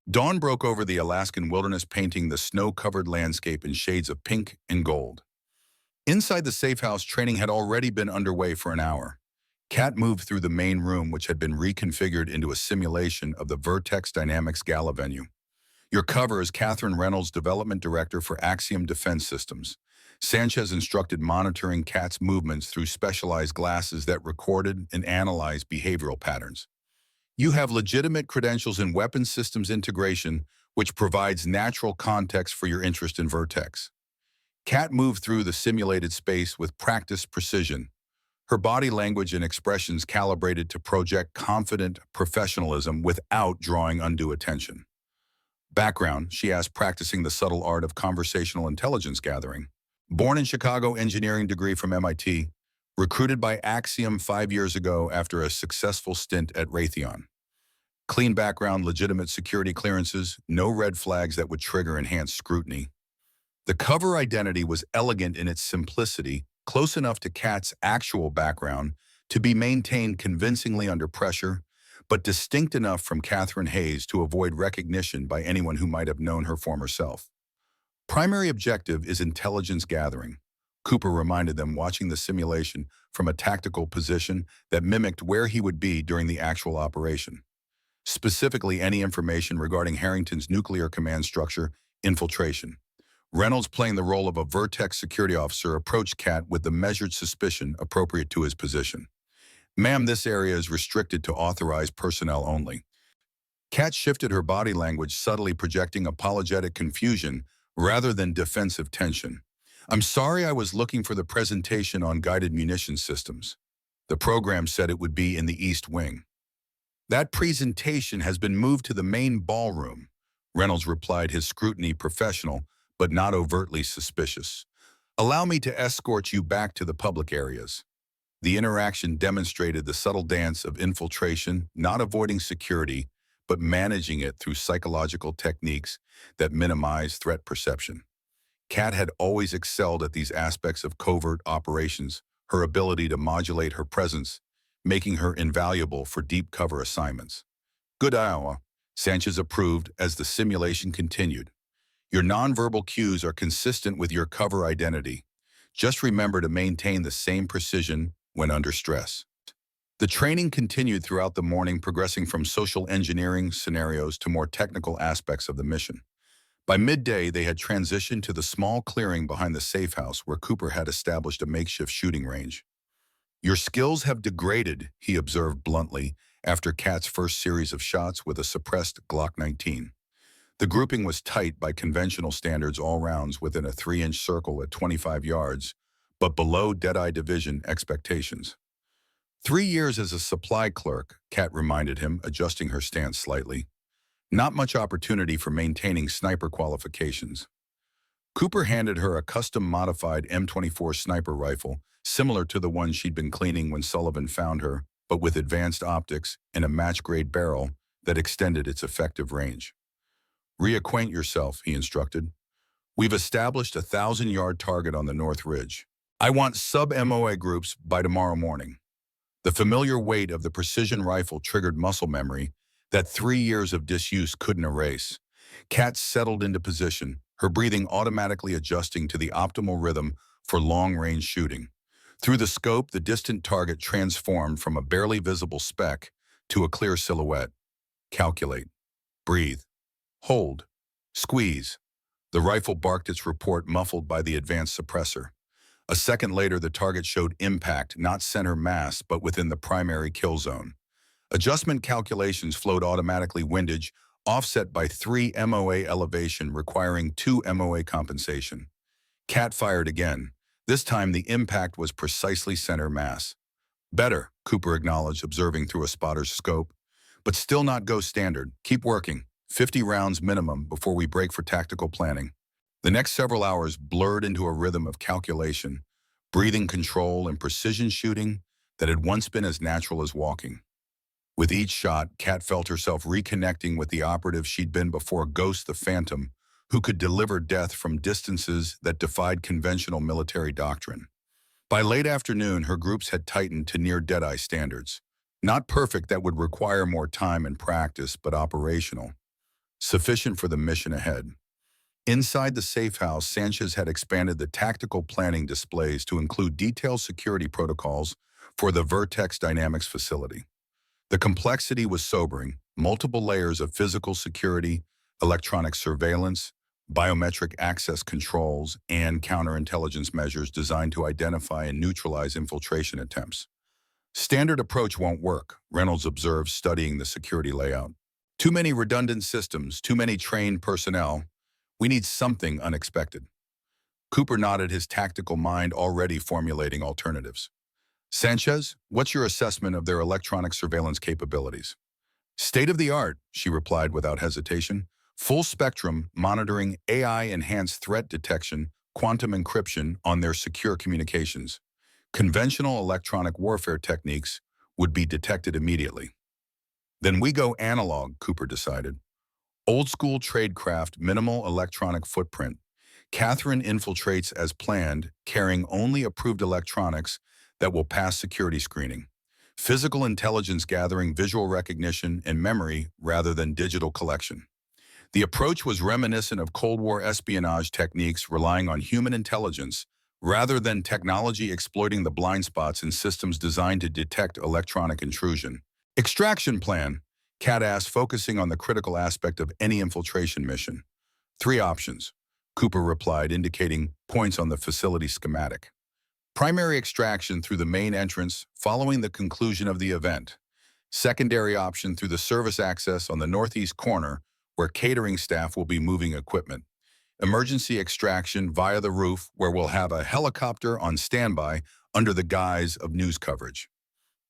Dawn broke over the Alaskan wilderness, painting the snow-covered landscape in shades of pink and gold. Inside the safe house, training had already been underway for an hour. Kat moved through the main room, which had been reconfigured into a simulation of the Vertex Dynamics Gala venue. "Your cover is Catherine Reynolds, Development Director for Axiom Defense Systems." Sanchez instructed, monitoring Kat's movements through specialized glasses that recorded and analyzed behavioral patterns. "You have legitimate credentials in weapons systems integration, which provides natural context for your interest in Vertex." Kat moved through the simulated space with practiced precision, her body language and expressions calibrated to project confident professionalism without drawing undue attention. "Background," she asked, practicing the subtle art of conversational intelligence gathering. "Born in Chicago, engineering degree from MIT. Recruited by Axiom 5 years ago after a successful stint at Raytheon. Clean background, legitimate security clearances, no red flags that would trigger enhanced scrutiny. The cover identity was elegant in its simplicity, close enough to Kat's actual background to be maintained convincingly under pressure, but distinct enough from Catherine Hayes to avoid recognition by anyone who might have known her former self. Primary objective is intelligence gathering. Cooper reminded them, watching the simulation from a tactical position that mimicked where he would be during the actual operation. Specifically, any information regarding Harrington's nuclear command structure, infiltration. Reynolds, playing the role of a Vertex security officer, approached Kat with the measured suspicion appropriate to his position. "Ma'am, this area is restricted to authorized personnel only." Kat shifted her body language, subtly projecting apologetic confusion rather than defensive tension. "I'm sorry, I was looking for the presentation on guided munition systems. The program said it would be in the East Wing." "That presentation has been moved to the main ballroom," Reynolds replied, his scrutiny professional, but not overtly suspicious. "Allow me to escort you back to the public areas." The interaction demonstrated the subtle dance of infiltration, not avoiding security, but managing it through psychological techniques that minimize threat perception. Kat had always excelled at these aspects of covert operations, her ability to modulate her presence, making her invaluable for deep cover assignments. "Good Iowa," Sanchez approved as the simulation continued. "Your nonverbal cues are consistent with your cover identity. Just remember to maintain the same precision when under stress." The training continued throughout the morning, progressing from social engineering scenarios to more technical aspects of the mission. By midday, they had transitioned to the small clearing behind the safe house where Cooper had established a makeshift shooting range. "Your skills have degraded," he observed bluntly, after Kat's first series of shots with a suppressed Glock 19. The grouping was tight by conventional standards, all rounds within a 3-inch circle at 25 yards, but below Deadeye division expectations. "3 years as a supply clerk," Kat reminded him, adjusting her stance slightly. "Not much opportunity for maintaining sniper qualifications." Cooper handed her a custom-modified M24 sniper rifle, similar to the one she'd been cleaning when Sullivan found her, but with advanced optics and a match-grade barrel that extended its effective range. "Reacquaint yourself," he instructed. "We've established a 1,000-yard target on the North Ridge. I want sub-MOA groups by tomorrow morning." The familiar weight of the precision rifle triggered muscle memory that 3 years of disuse couldn't erase. Kat settled into position, her breathing automatically adjusting to the optimal rhythm for long-range shooting. Through the scope, the distant target transformed from a barely visible speck to a clear silhouette. Calculate. Breathe. Hold. Squeeze. The rifle barked its report, muffled by the advanced suppressor. A second later, the target showed impact, not center mass, but within the primary kill zone. Adjustment calculations flowed automatically, windage, offset by 3 MOA elevation, requiring 2 MOA compensation. Kat fired again. This time, the impact was precisely center mass. "Better," Cooper acknowledged, observing through a spotter's scope. "But still not go standard. Keep working. 50 rounds minimum before we break for tactical planning." The next several hours blurred into a rhythm of calculation, breathing control, and precision shooting that had once been as natural as walking. With each shot, Kat felt herself reconnecting with the operative she'd been before, Ghost the Phantom, who could deliver death from distances that defied conventional military doctrine. By late afternoon, her groups had tightened to near Deadeye standards. Not perfect, that would require more time and practice, but operational. Sufficient for the mission ahead. Inside the safe house, Sanchez had expanded the tactical planning displays to include detailed security protocols for the Vertex Dynamics facility. The complexity was sobering: multiple layers of physical security, electronic surveillance, biometric access controls, and counterintelligence measures designed to identify and neutralize infiltration attempts. "Standard approach won't work," Reynolds observed, studying the security layout. "Too many redundant systems, too many trained personnel. We need something unexpected." Cooper nodded, his tactical mind already formulating alternatives. "Sanchez, what's your assessment of their electronic surveillance capabilities?" "State of the art," she replied without hesitation. "Full spectrum monitoring, AI-enhanced threat detection, quantum encryption on their secure communications. Conventional electronic warfare techniques would be detected immediately. Then we go analog, Cooper decided. Old-school tradecraft, minimal electronic footprint. Catherine infiltrates as planned, carrying only approved electronics that will pass security screening. Physical intelligence gathering, visual recognition, and memory rather than digital collection. The approach was reminiscent of Cold War espionage techniques relying on human intelligence rather than technology exploiting the blind spots in systems designed to detect electronic intrusion. Extraction plan, Cat asked, focusing on the critical aspect of any infiltration mission. 3 options, Cooper replied, indicating points on the facility schematic. Primary extraction through the main entrance following the conclusion of the event. Secondary option through the service access on the northeast corner where catering staff will be moving equipment. Emergency extraction via the roof where we'll have a helicopter on standby under the guise of news coverage.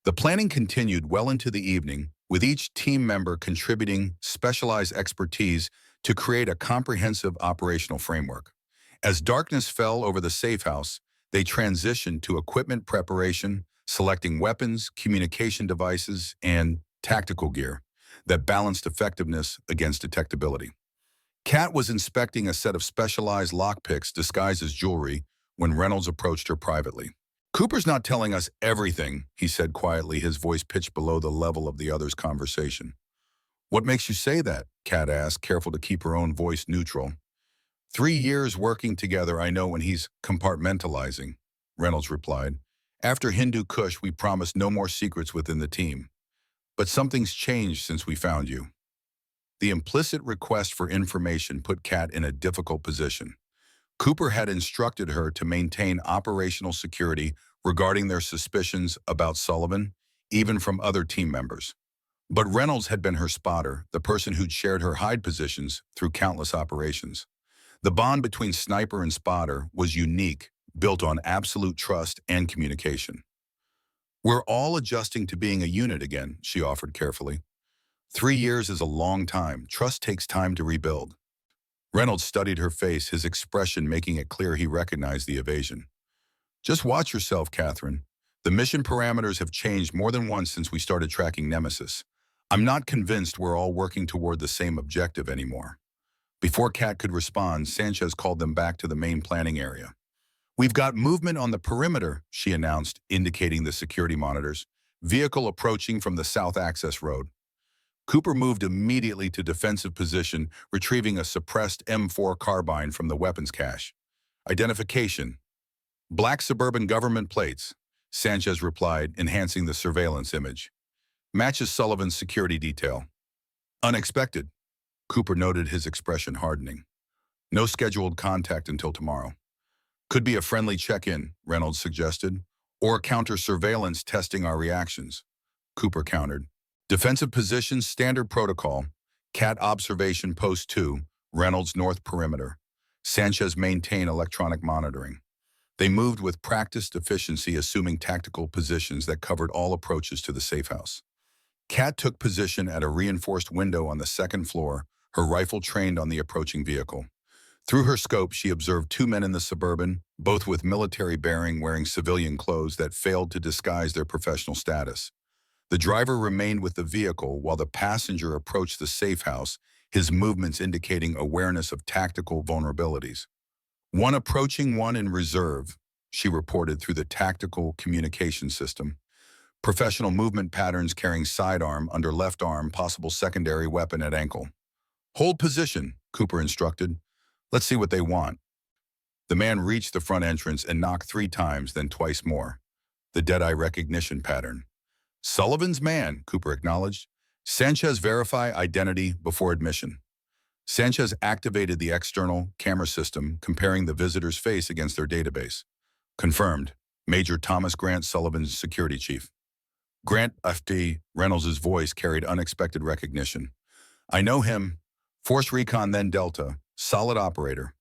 The planning continued well into the evening, with each team member contributing specialized expertise to create a comprehensive operational framework. As darkness fell over the safe house, they transitioned to equipment preparation, selecting weapons, communication devices, and tactical gear that balanced effectiveness against detectability. Kat was inspecting a set of specialized lockpicks disguised as jewelry when Reynolds approached her privately. "Cooper's not telling us everything," he said quietly, his voice pitched below the level of the other's conversation. "What makes you say that?" Kat asked, careful to keep her own voice neutral. 3 years working together, I know when he's compartmentalizing," Reynolds replied. "After Hindu Kush, we promised no more secrets within the team. But something's changed since we found you." The implicit request for information put Kat in a difficult position. Cooper had instructed her to maintain operational security regarding their suspicions about Sullivan, even from other team members. But Reynolds had been her spotter, the person who'd shared her hide positions through countless operations. The bond between sniper and spotter was unique, built on absolute trust and communication. "We're all adjusting to being a unit again," she offered carefully. 3 years is a long time. Trust takes time to rebuild." Reynolds studied her face, his expression making it clear he recognized the evasion. "Just watch yourself, Catherine. The mission parameters have changed more than once since we started tracking Nemesis. I'm not convinced we're all working toward the same objective anymore." Before Kat could respond, Sanchez called them back to the main planning area. "We've got movement on the perimeter," she announced, indicating the security monitors. "Vehicle approaching from the south access road." Cooper moved immediately to defensive position, retrieving a suppressed M4 carbine from the weapons cache. "Identification. Black suburban government plates," Sanchez replied, enhancing the surveillance image. "Matches Sullivan's security detail." "Unexpected," Cooper noted, his expression hardening. "No scheduled contact until tomorrow." "Could be a friendly check-in," Reynolds suggested, "or counter-surveillance testing our reactions," Cooper countered. "Defensive positions, standard protocol. Cat observation post 2, Reynolds north perimeter. Sanchez maintain electronic monitoring." They moved with practiced efficiency, assuming tactical positions that covered all approaches to the safe house. Cat took position at a reinforced window on the second floor, her rifle trained on the approaching vehicle. Through her scope, she observed 2 men in the Suburban, both with military bearing, wearing civilian clothes that failed to disguise their professional status. The driver remained with the vehicle while the passenger approached the safe house, his movements indicating awareness of tactical vulnerabilities. "One approaching, one in reserve," she reported through the tactical communication system. "Professional movement patterns carrying sidearm under left arm, possible secondary weapon at ankle." "Hold position," Cooper instructed. "Let's see what they want." The man reached the front entrance and knocked 3 times, then twice more. The Deadeye recognition pattern. "Sullivan's man," Cooper acknowledged. "Sanchez verify identity before admission." Sanchez activated the external camera system, comparing the visitor's face against their database. "Confirmed. Major Thomas Grant, Sullivan's security chief." "Grant FD," Reynolds' voice carried unexpected recognition. "I know him. Force Recon, then Delta. Solid operator."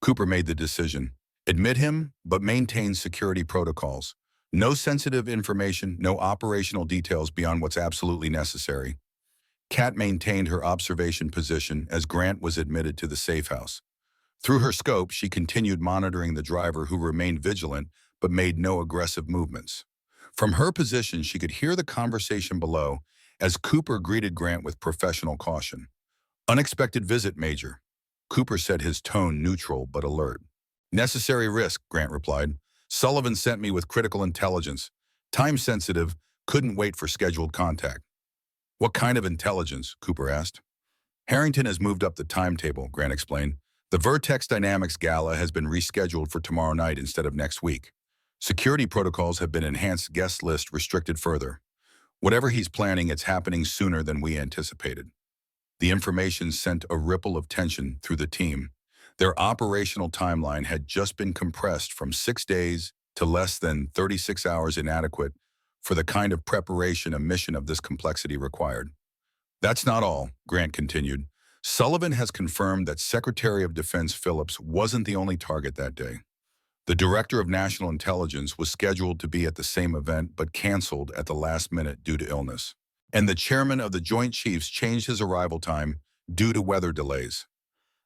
Cooper made the decision. Admit him, but maintain security protocols. No sensitive information, no operational details beyond what's absolutely necessary. Kat maintained her observation position as Grant was admitted to the safe house. Through her scope, she continued monitoring the driver, who remained vigilant but made no aggressive movements. From her position, she could hear the conversation below as Cooper greeted Grant with professional caution. "Unexpected visit, Major." Cooper said, his tone neutral but alert. "Necessary risk," Grant replied. "Sullivan sent me with critical intelligence. Time sensitive, couldn't wait for scheduled contact." "What kind of intelligence?" Cooper asked. "Harrington has moved up the timetable," Grant explained. "The Vertex Dynamics Gala has been rescheduled for tomorrow night instead of next week. Security protocols have been enhanced, guest list restricted further. Whatever he's planning, it's happening sooner than we anticipated." The information sent a ripple of tension through the team. Their operational timeline had just been compressed from 6 days to less than 36 hours, inadequate for the kind of preparation a mission of this complexity required. "That's not all," Grant continued. "Sullivan has confirmed that Secretary of Defense Phillips wasn't the only target that day. The Director of National Intelligence was scheduled to be at the same event but canceled at the last minute due to illness. And the Chairman of the Joint Chiefs changed his arrival time due to weather delays."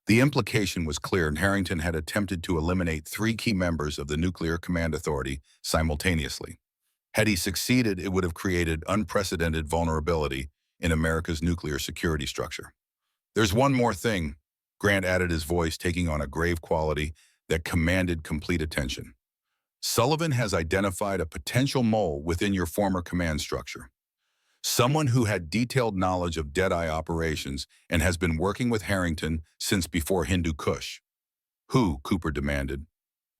The implication was clear, and Harrington had attempted to eliminate 3 key members of the Nuclear Command Authority simultaneously. Had he succeeded, it would have created unprecedented vulnerability in America's nuclear security structure. "There's one more thing," Grant added, his voice taking on a grave quality that commanded complete attention. "Sullivan has identified a potential mole within your former command structure. Someone who had detailed knowledge of Deadeye operations and has been working with Harrington since before Hindu Kush." "Who?" Cooper demanded.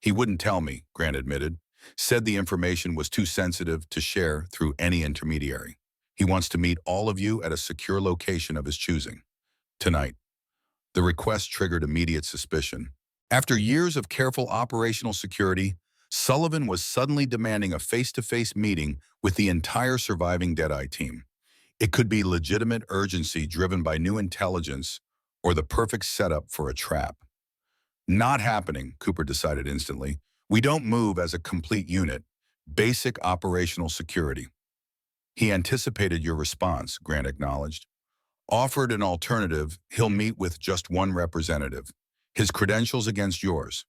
"He wouldn't tell me," Grant admitted. "Said the information was too sensitive to share through any intermediary. He wants to meet all of you at a secure location of his choosing. Tonight." The request triggered immediate suspicion. After years of careful operational security, Sullivan was suddenly demanding a face-to-face meeting with the entire surviving Deadeye team. It could be legitimate urgency driven by new intelligence or the perfect setup for a trap. "Not happening," Cooper decided instantly. "We don't move as a complete unit. Basic operational security." "He anticipated your response," Grant acknowledged. "Offered an alternative, he'll meet with just one representative. His credentials against yours."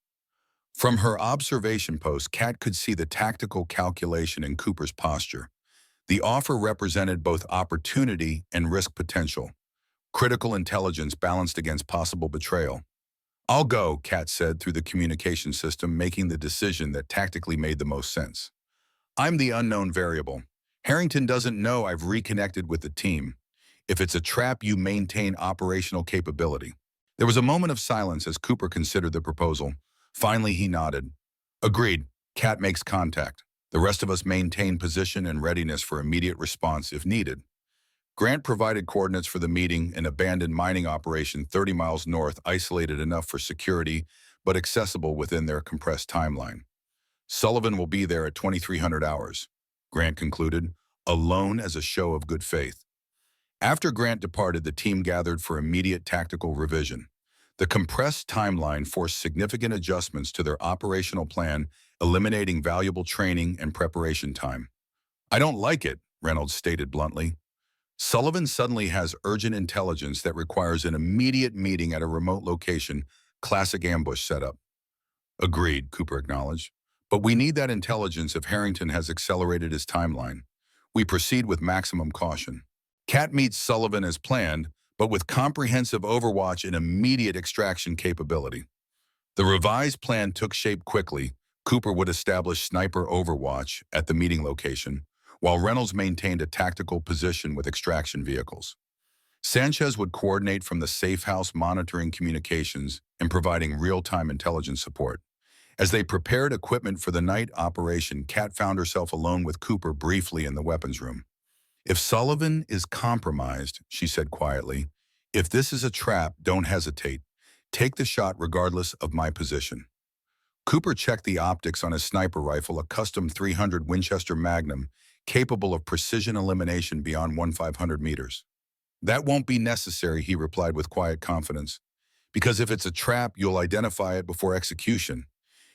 From her observation post, Kat could see the tactical calculation in Cooper's posture. The offer represented both opportunity and risk potential. Critical intelligence balanced against possible betrayal. "I'll go," Kat said through the communication system, making the decision that tactically made the most sense. "I'm the unknown variable. Harrington doesn't know I've reconnected with the team. If it's a trap, you maintain operational capability." There was a moment of silence as Cooper considered the proposal. Finally, he nodded. "Agreed." Kat makes contact. The rest of us maintain position and readiness for immediate response if needed. Grant provided coordinates for the meeting, an abandoned mining operation 30 miles north, isolated enough for security, but accessible within their compressed timeline. "Sullivan will be there at 2300 hours, Grant concluded, alone as a show of good faith. After Grant departed, the team gathered for immediate tactical revision. The compressed timeline forced significant adjustments to their operational plan, eliminating valuable training and preparation time. "I don't like it," Reynolds stated bluntly. "Sullivan suddenly has urgent intelligence that requires an immediate meeting at a remote location, classic ambush setup." "Agreed," Cooper acknowledged. "But we need that intelligence if Harrington has accelerated his timeline. We proceed with maximum caution." Kat meets Sullivan as planned, but with comprehensive overwatch and immediate extraction capability. The revised plan took shape quickly. Cooper would establish sniper overwatch at the meeting location, while Reynolds maintained a tactical position with extraction vehicles. Sanchez would coordinate from the safe house, monitoring communications and providing real-time intelligence support. As they prepared equipment for the night operation, Kat found herself alone with Cooper briefly in the weapons room. "If Sullivan is compromised," she said quietly, "if this is a trap, don't hesitate. Take the shot regardless of my position." Cooper checked the optics on his sniper rifle, a custom .300 Winchester Magnum, capable of precision elimination beyond 1,500 meters. "That won't be necessary," he replied with quiet confidence. "Because if it's a trap, you'll identify it before execution.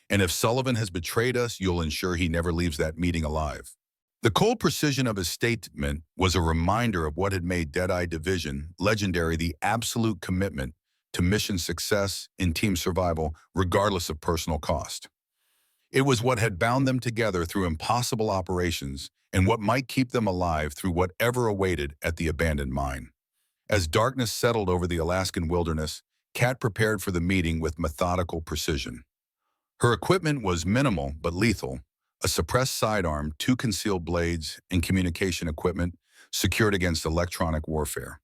And if Sullivan has betrayed us, you'll ensure he never leaves that meeting alive." The cold precision of his statement was a reminder of what had made Deadeye Division legendary: the absolute commitment to mission success and team survival, regardless of personal cost. It was what had bound them together through impossible operations and what might keep them alive through whatever awaited at the abandoned mine. As darkness settled over the Alaskan wilderness, Kat prepared for the meeting with methodical precision. Her equipment was minimal but lethal: a suppressed sidearm, two concealed blades, and communication equipment secured against electronic warfare.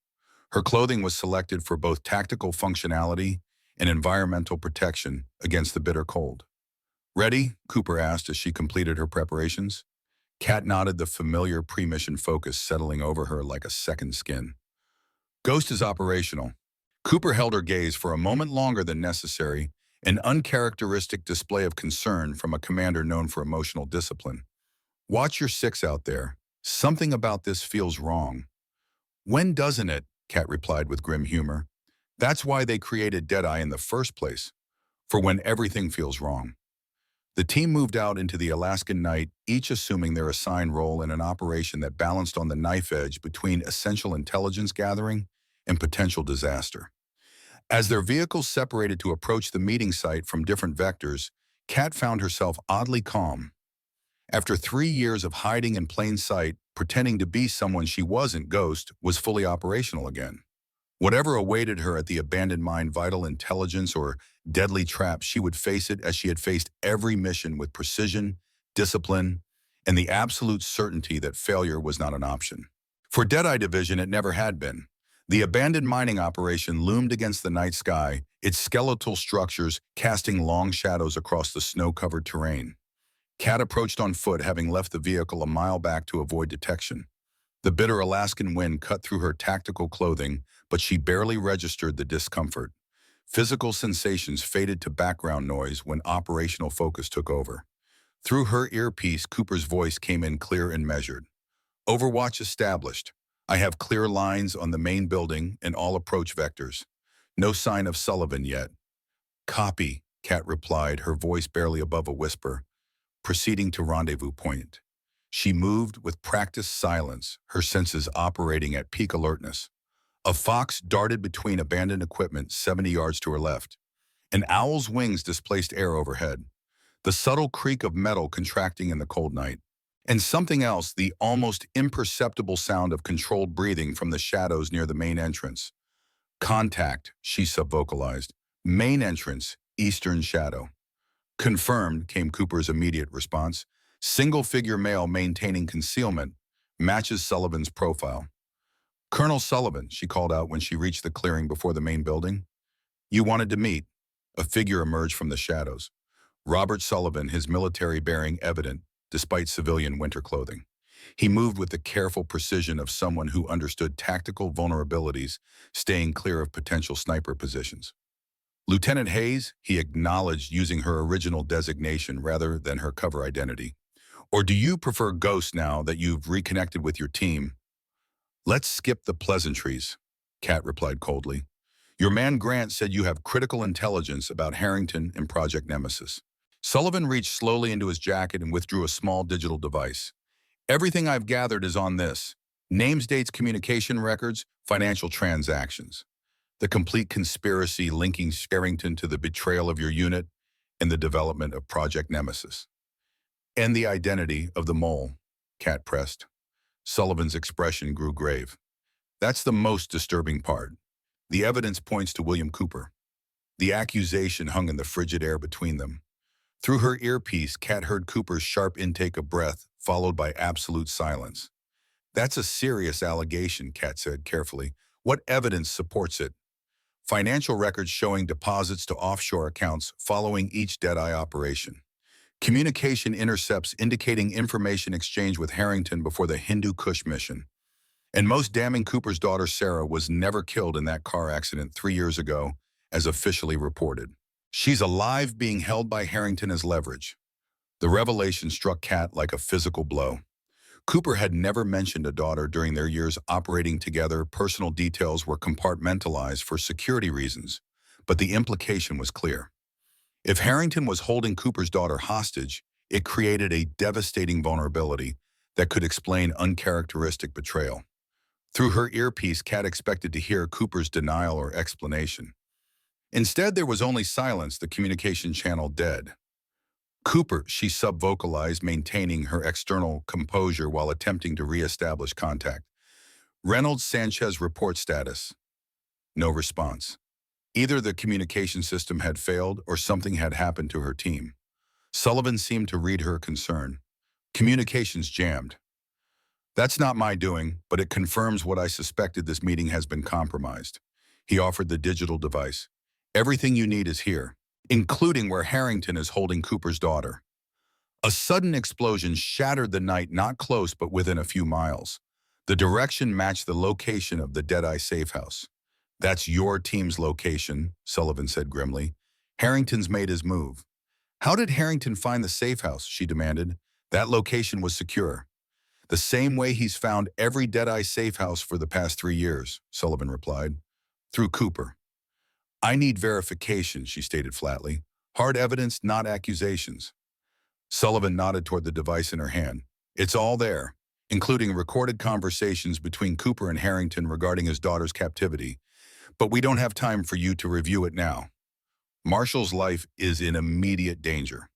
Her clothing was selected for both tactical functionality and environmental protection against the bitter cold. "Ready?" Cooper asked as she completed her preparations. Kat nodded, the familiar pre-mission focus settling over her like a second skin. "Ghost is operational." Cooper held her gaze for a moment longer than necessary, an uncharacteristic display of concern from a commander known for emotional discipline. "Watch your six out there. Something about this feels wrong." "When doesn't it?" Kat replied with grim humor. "That's why they created Deadeye in the first place, for when everything feels wrong." The team moved out into the Alaskan night, each assuming their assigned role in an operation that balanced on the knife edge between essential intelligence gathering and potential disaster. As their vehicles separated to approach the meeting site from different vectors, Kat found herself oddly calm. After 3 years of hiding in plain sight, pretending to be someone she wasn't, Ghost was fully operational again. Whatever awaited her at the abandoned mine, vital intelligence or deadly trap, she would face it as she had faced every mission, with precision, discipline, and the absolute certainty that failure was not an option. For Deadeye Division, it never had been. The abandoned mining operation loomed against the night sky, its skeletal structures casting long shadows across the snow-covered terrain. Kat approached on foot, having left the vehicle a mile back to avoid detection. The bitter Alaskan wind cut through her tactical clothing, but she barely registered the discomfort. Physical sensations faded to background noise when operational focus took over. Through her earpiece, Cooper's voice came in clear and measured. "Overwatch established. I have clear lines on the main building and all approach vectors. No sign of Sullivan yet." "Copy," Kat replied, her voice barely above a whisper, proceeding to rendezvous point. She moved with practiced silence, her senses operating at peak alertness. A fox darted between abandoned equipment 70 yards to her left. An owl's wings displaced air overhead, the subtle creak of metal contracting in the cold night. And something else, the almost imperceptible sound of controlled breathing from the shadows near the main entrance. "Contact," she subvocalized. "Main entrance, eastern shadow." "Confirmed," came Cooper's immediate response. "Single-figure male maintaining concealment. Matches Sullivan's profile." "Colonel Sullivan," she called out when she reached the clearing before the main building. "You wanted to meet." A figure emerged from the shadows. Robert Sullivan, his military bearing evident, despite civilian winter clothing. He moved with the careful precision of someone who understood tactical vulnerabilities, staying clear of potential sniper positions. "Lieutenant Hayes," he acknowledged, using her original designation rather than her cover identity. "Or do you prefer Ghost now that you've reconnected with your team?" "Let's skip the pleasantries," Kat replied coldly. "Your man Grant said you have critical intelligence about Harrington and Project Nemesis." Sullivan reached slowly into his jacket and withdrew a small digital device. "Everything I've gathered is on this: names, dates, communication records, financial transactions. The complete conspiracy linking Harrington to the betrayal of your unit and the development of Project Nemesis." "And the identity of the mole," Kat pressed. Sullivan's expression grew grave. "That's the most disturbing part. The evidence points to William Cooper." The accusation hung in the frigid air between them. Through her earpiece, Kat heard Cooper's sharp intake of breath, followed by absolute silence. "That's a serious allegation," Kat said carefully. "What evidence supports it?" "Financial records showing deposits to offshore accounts following each Deadeye operation. Communication intercepts indicating information exchange with Harrington before the Hindu Kush mission. And most damning, Cooper's daughter Sarah was never killed in that car accident 3 years ago, as officially reported. She's alive, being held by Harrington as leverage." The revelation struck Kat like a physical blow. Cooper had never mentioned a daughter during their years operating together. Personal details were compartmentalized for security reasons, but the implication was clear. If Harrington was holding Cooper's daughter hostage, it created a devastating vulnerability that could explain uncharacteristic betrayal. Through her earpiece, Kat expected to hear Cooper's denial or explanation. Instead, there was only silence, the communication channel dead. Cooper, she sub-vocalized, maintaining her external composure while attempting to re-establish contact. Reynolds Sanchez report status. No response. Either the communication system had failed or something had happened to her team. Sullivan seemed to read her concern. Communications jammed. That's not my doing, but it confirms what I suspected. This meeting has been compromised. He offered the digital device. Everything you need is here, including where Harrington is holding Cooper's daughter. A sudden explosion shattered the night, not close but within a few miles. The direction matched the location of the Deadeye safe house. That's your team's location, Sullivan said grimly. Harrington's made his move. How did Harrington find the safe house? She demanded. That location was secure. The same way he's found every Deadeye safe house for the past 3 years, Sullivan replied. Through Cooper. I need verification, she stated flatly. Hard evidence, not accusations. Sullivan nodded toward the device in her hand. It's all there, including recorded conversations between Cooper and Harrington regarding his daughter's captivity. But we don't have time for you to review it now. Marshall's life is in immediate danger.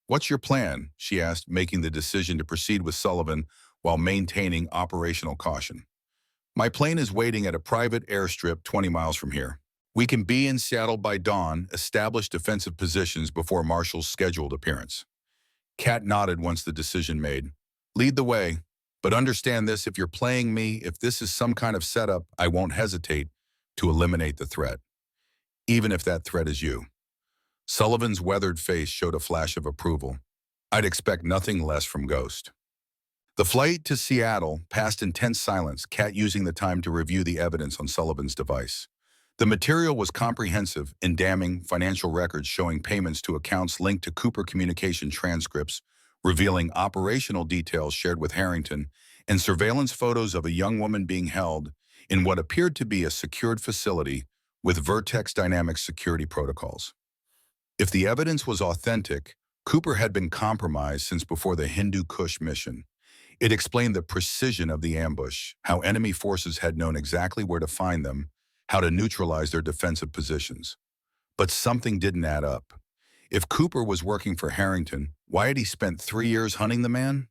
What's your plan? She asked, making the decision to proceed with Sullivan while maintaining operational caution. My plane is waiting at a private airstrip 20 miles from here. We can be in Seattle by dawn, establish defensive positions before Marshall's scheduled appearance. Kat nodded once the decision made. Lead the way, but understand this, if you're playing me, if this is some kind of setup, I won't hesitate to eliminate the threat, even if that threat is you. Sullivan's weathered face showed a flash of approval. I'd expect nothing less from Ghost. The flight to Seattle passed in tense silence, Kat using the time to review the evidence on Sullivan's device. The material was comprehensive and damning, financial records showing payments to accounts linked to Cooper communication transcripts, revealing operational details shared with Harrington, and surveillance photos of a young woman being held in what appeared to be a secured facility with Vertex Dynamics security protocols. If the evidence was authentic, Cooper had been compromised since before the Hindu Kush mission. It explained the precision of the ambush, how enemy forces had known exactly where to find them, how to neutralize their defensive positions. But something didn't add up. If Cooper was working for Harrington, why had he spent 3 years hunting the man?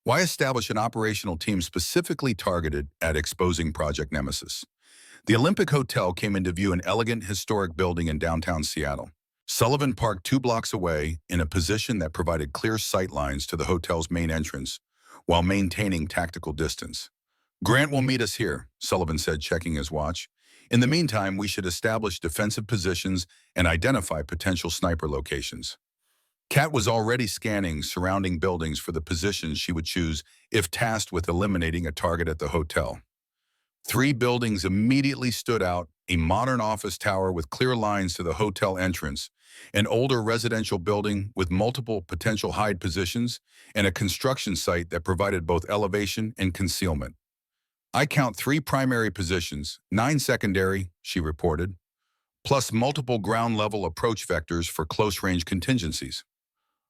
Why establish an operational team specifically targeted at exposing Project Nemesis? The Olympic Hotel came into view, an elegant, historic building in downtown Seattle. Sullivan parked 2 blocks away in a position that provided clear sight lines to the hotel's main entrance while maintaining tactical distance. Grant will meet us here, Sullivan said, checking his watch. In the meantime, we should establish defensive positions and identify potential sniper locations. Kat was already scanning surrounding buildings for the positions she would choose if tasked with eliminating a target at the hotel. 3 buildings immediately stood out: a modern office tower with clear lines to the hotel entrance, an older residential building with multiple potential hide positions, and a construction site that provided both elevation and concealment. I count 3 primary positions, 9 secondary, she reported, plus multiple ground-level approach vectors for close-range contingencies.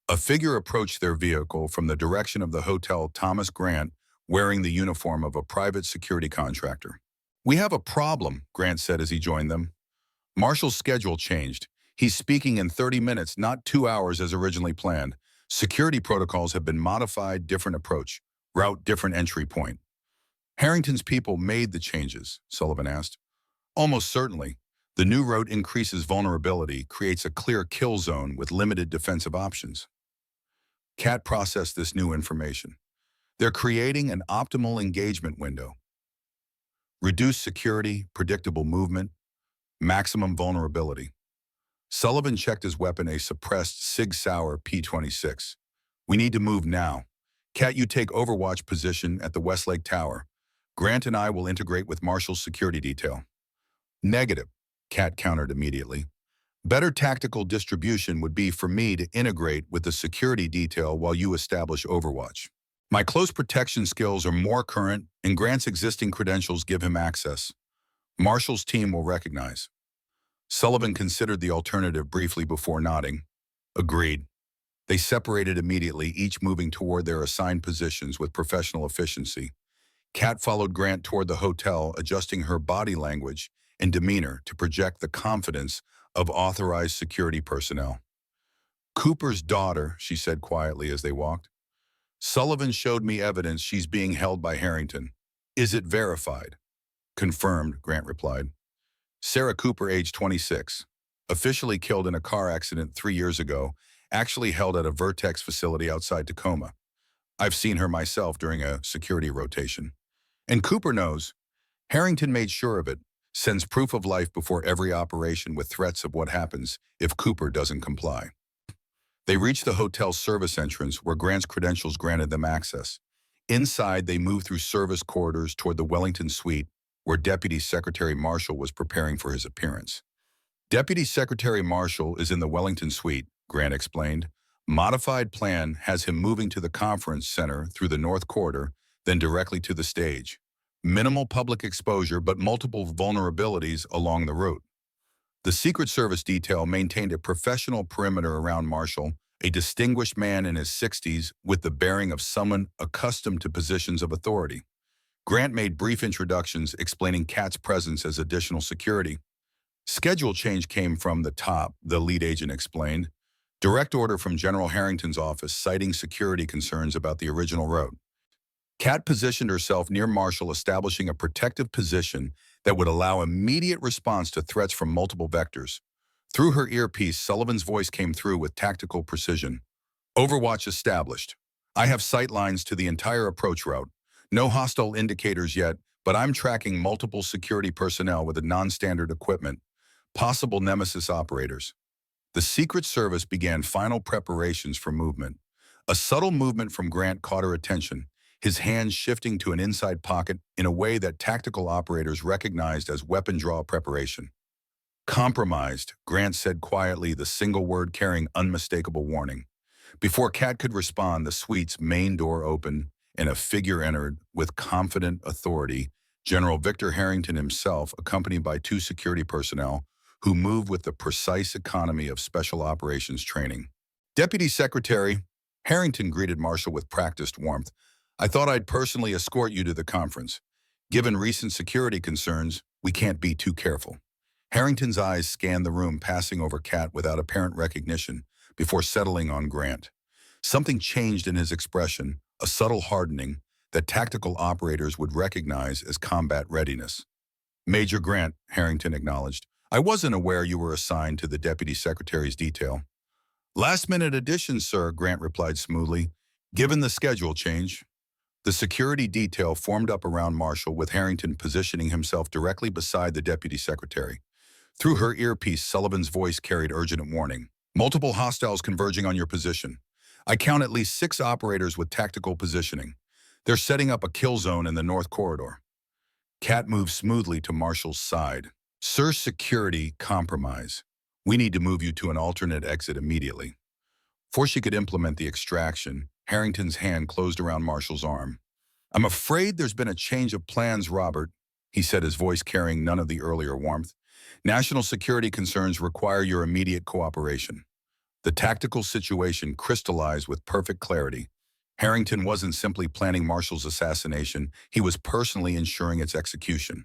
A figure approached their vehicle from the direction of the hotel, Thomas Grant, wearing the uniform of a private security contractor. We have a problem, Grant said as he joined them. Marshall's schedule changed. He's speaking in 30 minutes, not 2 hours as originally planned. Security protocols have been modified, different approach, route, different entry point. Harrington's people made the changes, Sullivan asked. Almost certainly. The new route increases vulnerability, creates a clear kill zone with limited defensive options. Kat processed this new information. They're creating an optimal engagement window. Reduced security, predictable movement, maximum vulnerability. Sullivan checked his weapon, a suppressed Sig Sauer P-26. We need to move now. Kat, you take overwatch position at the Westlake Tower. Grant and I will integrate with Marshall's security detail. Negative, Kat countered immediately. Better tactical distribution would be for me to integrate with the security detail while you establish overwatch. My close protection skills are more current, and Grant's existing credentials give him access. Marshall's team will recognize. Sullivan considered the alternative briefly before nodding. Agreed. They separated immediately, each moving toward their assigned positions with professional efficiency. Kat followed Grant toward the hotel, adjusting her body language and demeanor to project the confidence of authorized security personnel. Cooper's daughter, she said quietly as they walked. Sullivan showed me evidence she's being held by Harrington. Is it verified? Confirmed, Grant replied. Sarah Cooper, age 26, officially killed in a car accident 3 years ago, actually held at a Vertex facility outside Tacoma. I've seen her myself during a security rotation. And Cooper knows. Harrington made sure of it, sends proof of life before every operation with threats of what happens if Cooper doesn't comply. They reached the hotel's service entrance where Grant's credentials granted them access. Inside, they moved through service corridors toward the Wellington suite where Deputy Secretary Marshall was preparing for his appearance. Deputy Secretary Marshall is in the Wellington suite, Grant explained. Modified plan has him moving to the conference center through the North Corridor, then directly to the stage. Minimal public exposure, but multiple vulnerabilities along the route. The Secret Service detail maintained a professional perimeter around Marshall, a distinguished man in his 60s with the bearing of someone accustomed to positions of authority. Grant made brief introductions explaining Kat's presence as additional security. Schedule change came from the top, the lead agent explained. Direct order from General Harrington's office citing security concerns about the original route. Kat positioned herself near Marshall, establishing a protective position that would allow immediate response to threats from multiple vectors. Through her earpiece, Sullivan's voice came through with tactical precision. Overwatch established. I have sight lines to the entire approach route. No hostile indicators yet, but I'm tracking multiple security personnel with a non-standard equipment, possible Nemesis operators. The Secret Service began final preparations for movement. A subtle movement from Grant caught her attention, his hands shifting to an inside pocket in a way that tactical operators recognized as weapon draw preparation. Compromised, Grant said quietly, the single word carrying unmistakable warning. Before Kat could respond, the suite's main door opened and a figure entered with confident authority, General Victor Harrington himself, accompanied by 2 security personnel who moved with the precise economy of special operations training. Deputy Secretary Harrington greeted Marshall with practiced warmth. I thought I'd personally escort you to the conference. Given recent security concerns, we can't be too careful. Harrington's eyes scanned the room, passing over Kat without apparent recognition before settling on Grant. Something changed in his expression, a subtle hardening that tactical operators would recognize as combat readiness. Major Grant, Harrington acknowledged. I wasn't aware you were assigned to the Deputy Secretary's detail. Last-minute addition, sir, Grant replied smoothly. Given the schedule change. The security detail formed up around Marshall, with Harrington positioning himself directly beside the Deputy Secretary. Through her earpiece, Sullivan's voice carried urgent warning. Multiple hostiles converging on your position. I count at least 6 operators with tactical positioning. They're setting up a kill zone in the North Corridor. Kat moved smoothly to Marshall's side. Sir, security compromise. We need to move you to an alternate exit immediately. Before she could implement the extraction, Harrington's hand closed around Marshall's arm. I'm afraid there's been a change of plans, Robert, he said, his voice carrying none of the earlier warmth. National security concerns require your immediate cooperation. The tactical situation crystallized with perfect clarity. Harrington wasn't simply planning Marshall's assassination, he was personally ensuring its execution.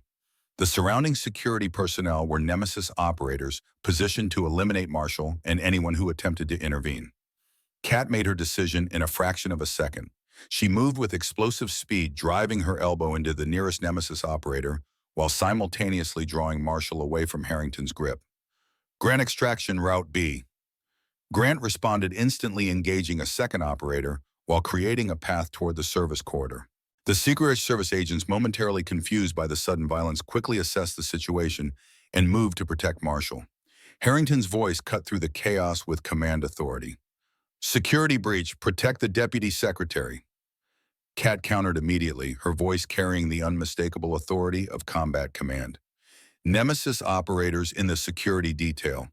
The surrounding security personnel were Nemesis operators positioned to eliminate Marshall and anyone who attempted to intervene. Kat made her decision in a fraction of a second. She moved with explosive speed, driving her elbow into the nearest Nemesis operator while simultaneously drawing Marshall away from Harrington's grip. Grant extraction route B. Grant responded, instantly engaging a second operator while creating a path toward the service corridor. The Secret Service agents, momentarily confused by the sudden violence, quickly assessed the situation and moved to protect Marshall. Harrington's voice cut through the chaos with command authority. Security breach, protect the Deputy Secretary. Kat countered immediately, her voice carrying the unmistakable authority of combat command. Nemesis operators in the security detail.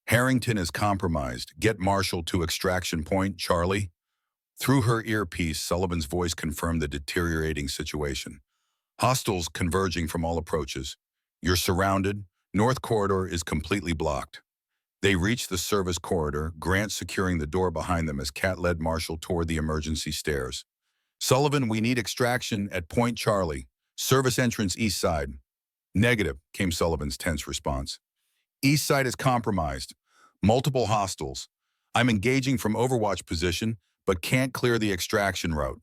Harrington is compromised. Get Marshall to extraction point, Charlie. Through her earpiece, Sullivan's voice confirmed the deteriorating situation. Hostiles converging from all approaches. You're surrounded. North Corridor is completely blocked. They reached the service corridor, Grant securing the door behind them as Kat led Marshall toward the emergency stairs. Sullivan, we need extraction at Point Charlie. Service entrance east side. Negative, came Sullivan's tense response. East side is compromised. Multiple hostiles. I'm engaging from Overwatch position, but can't clear the extraction route.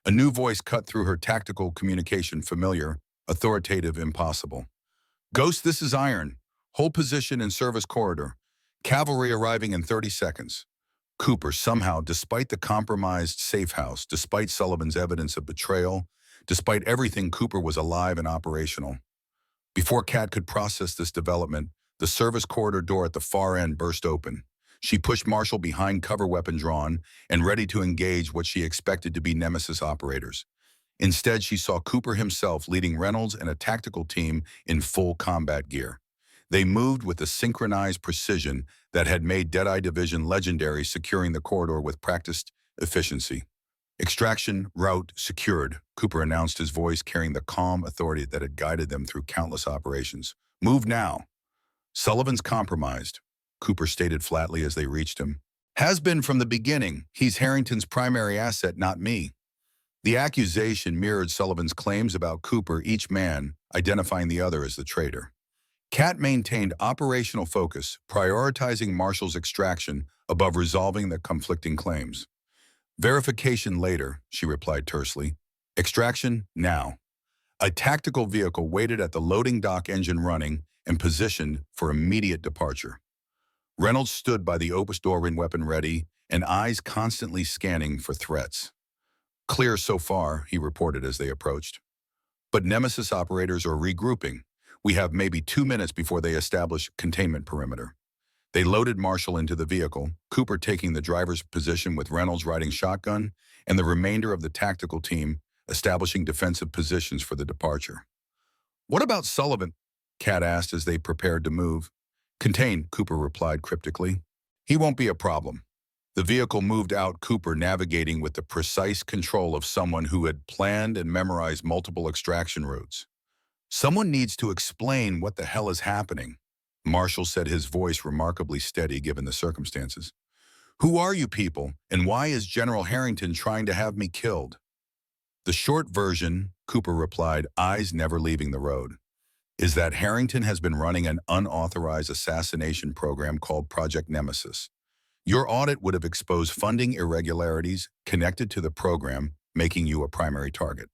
A new voice cut through her tactical communication, familiar, authoritative, impossible. Ghost, this is Iron. Hold position in service corridor. Cavalry arriving in 30 seconds. Cooper, somehow, despite the compromised safe house, despite Sullivan's evidence of betrayal, despite everything, Cooper was alive and operational. Before Kat could process this development, the service corridor door at the far end burst open. She pushed Marshall behind, cover weapon drawn, and ready to engage what she expected to be Nemesis operators. Instead, she saw Cooper himself leading Reynolds and a tactical team in full combat gear. They moved with a synchronized precision that had made Deadeye Division legendary, securing the corridor with practiced efficiency. Extraction route secured, Cooper announced, his voice carrying the calm authority that had guided them through countless operations. Move now. Sullivan's compromised, Cooper stated flatly as they reached him. Has been from the beginning. He's Harrington's primary asset, not me. The accusation mirrored Sullivan's claims about Cooper, each man identifying the other as the traitor. Kat maintained operational focus, prioritizing Marshall's extraction above resolving the conflicting claims. Verification later, she replied tersely. Extraction now. A tactical vehicle waited at the loading dock, engine running and positioned for immediate departure. Reynolds stood by the open door, weapon ready, and eyes constantly scanning for threats. Clear so far, he reported as they approached. But Nemesis operators are regrouping. We have maybe 2 minutes before they establish containment perimeter. They loaded Marshall into the vehicle, Cooper taking the driver's position with Reynolds riding shotgun, and the remainder of the tactical team establishing defensive positions for the departure. What about Sullivan? Kat asked as they prepared to move. Contained, Cooper replied cryptically. He won't be a problem. The vehicle moved out, Cooper navigating with the precise control of someone who had planned and memorized multiple extraction routes. Someone needs to explain what the hell is happening, Marshall said, his voice remarkably steady given the circumstances. Who are you people, and why is General Harrington trying to have me killed? The short version, Cooper replied, eyes never leaving the road, is that Harrington has been running an unauthorized assassination program called Project Nemesis. Your audit would have exposed funding irregularities connected to the program, making you a primary target.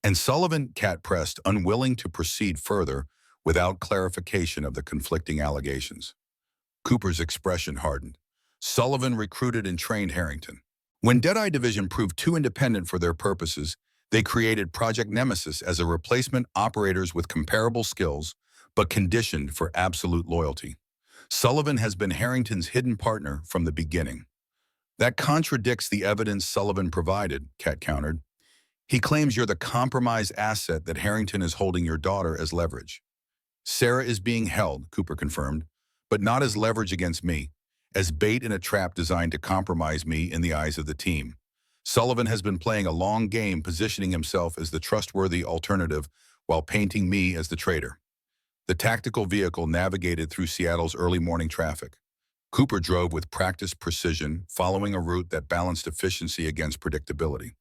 And Sullivan, Kat pressed, unwilling to proceed further without clarification of the conflicting allegations. Cooper's expression hardened. Sullivan recruited and trained Harrington. When Deadeye Division proved too independent for their purposes, they created Project Nemesis as a replacement, operators with comparable skills, but conditioned for absolute loyalty. Sullivan has been Harrington's hidden partner from the beginning. That contradicts the evidence Sullivan provided, Kat countered. He claims you're the compromised asset that Harrington is holding your daughter as leverage. Sarah is being held, Cooper confirmed, but not as leverage against me, as bait in a trap designed to compromise me in the eyes of the team. Sullivan has been playing a long game, positioning himself as the trustworthy alternative while painting me as the traitor. The tactical vehicle navigated through Seattle's early morning traffic. Cooper drove with practiced precision, following a route that balanced efficiency against predictability.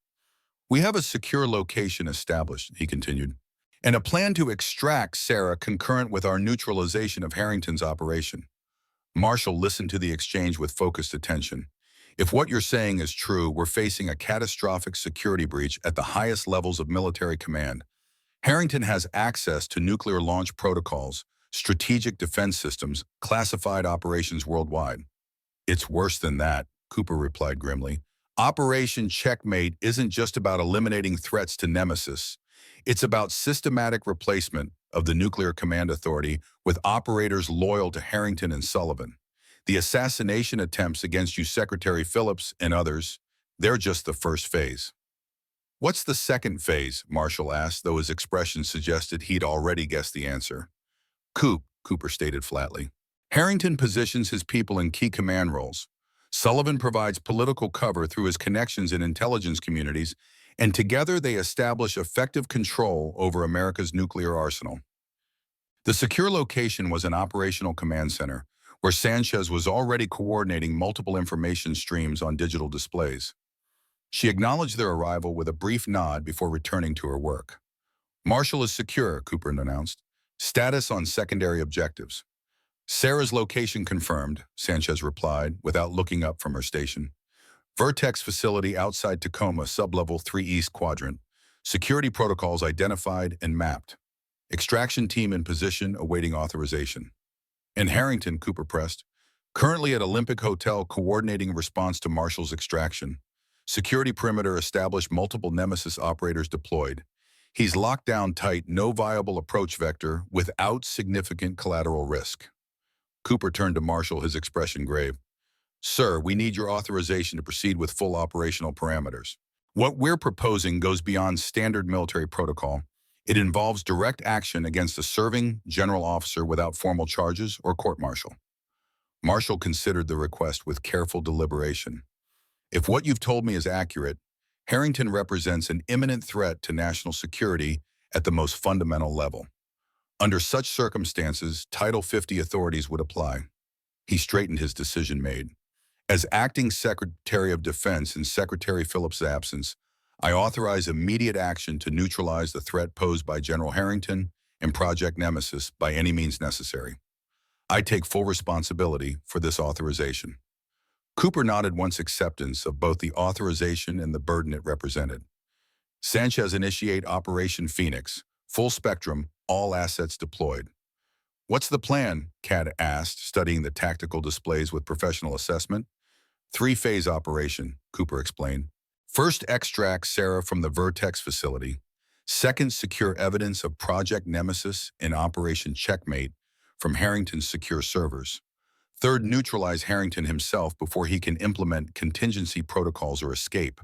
We have a secure location established, he continued, and a plan to extract Sarah concurrent with our neutralization of Harrington's operation. Marshall listened to the exchange with focused attention. If what you're saying is true, we're facing a catastrophic security breach at the highest levels of military command. Harrington has access to nuclear launch protocols, strategic defense systems, classified operations worldwide. It's worse than that, Cooper replied grimly. Operation Checkmate isn't just about eliminating threats to Nemesis. It's about systematic replacement of the Nuclear Command Authority with operators loyal to Harrington and Sullivan. The assassination attempts against you, Secretary Phillips and others, they're just the first phase. What's the second phase? Marshall asked, though his expression suggested he'd already guessed the answer. Cooper stated flatly. Harrington positions his people in key command roles. Sullivan provides political cover through his connections in intelligence communities, and together they establish effective control over America's nuclear arsenal. The secure location was an operational command center, where Sanchez was already coordinating multiple information streams on digital displays. She acknowledged their arrival with a brief nod before returning to her work. Marshall is secure, Cooper announced. Status on secondary objectives. Sarah's location confirmed, Sanchez replied, without looking up from her station. Vertex facility outside Tacoma, sublevel 3 East Quadrant. Security protocols identified and mapped. Extraction team in position awaiting authorization. In Harrington, Cooper pressed. Currently at Olympic Hotel coordinating response to Marshall's extraction. Security perimeter established, multiple Nemesis operators deployed. He's locked down tight, no viable approach vector without significant collateral risk. Cooper turned to Marshall, his expression grave. Sir, we need your authorization to proceed with full operational parameters. What we're proposing goes beyond standard military protocol. It involves direct action against a serving general officer without formal charges or court-martial. Marshall considered the request with careful deliberation. If what you've told me is accurate, Harrington represents an imminent threat to national security at the most fundamental level. Under such circumstances, Title 50 authorities would apply. He straightened his decision made. As acting Secretary of Defense in Secretary Phillips' absence, I authorize immediate action to neutralize the threat posed by General Harrington and Project Nemesis by any means necessary. I take full responsibility for this authorization. Cooper nodded once acceptance of both the authorization and the burden it represented. Sanchez initiate Operation Phoenix, full spectrum, all assets deployed. What's the plan? Cat asked, studying the tactical displays with professional assessment. 3-phase operation, Cooper explained. First, extract Sarah from the Vertex facility. Second, secure evidence of Project Nemesis and Operation Checkmate from Harrington's secure servers. Third, neutralize Harrington himself before he can implement contingency protocols or escape.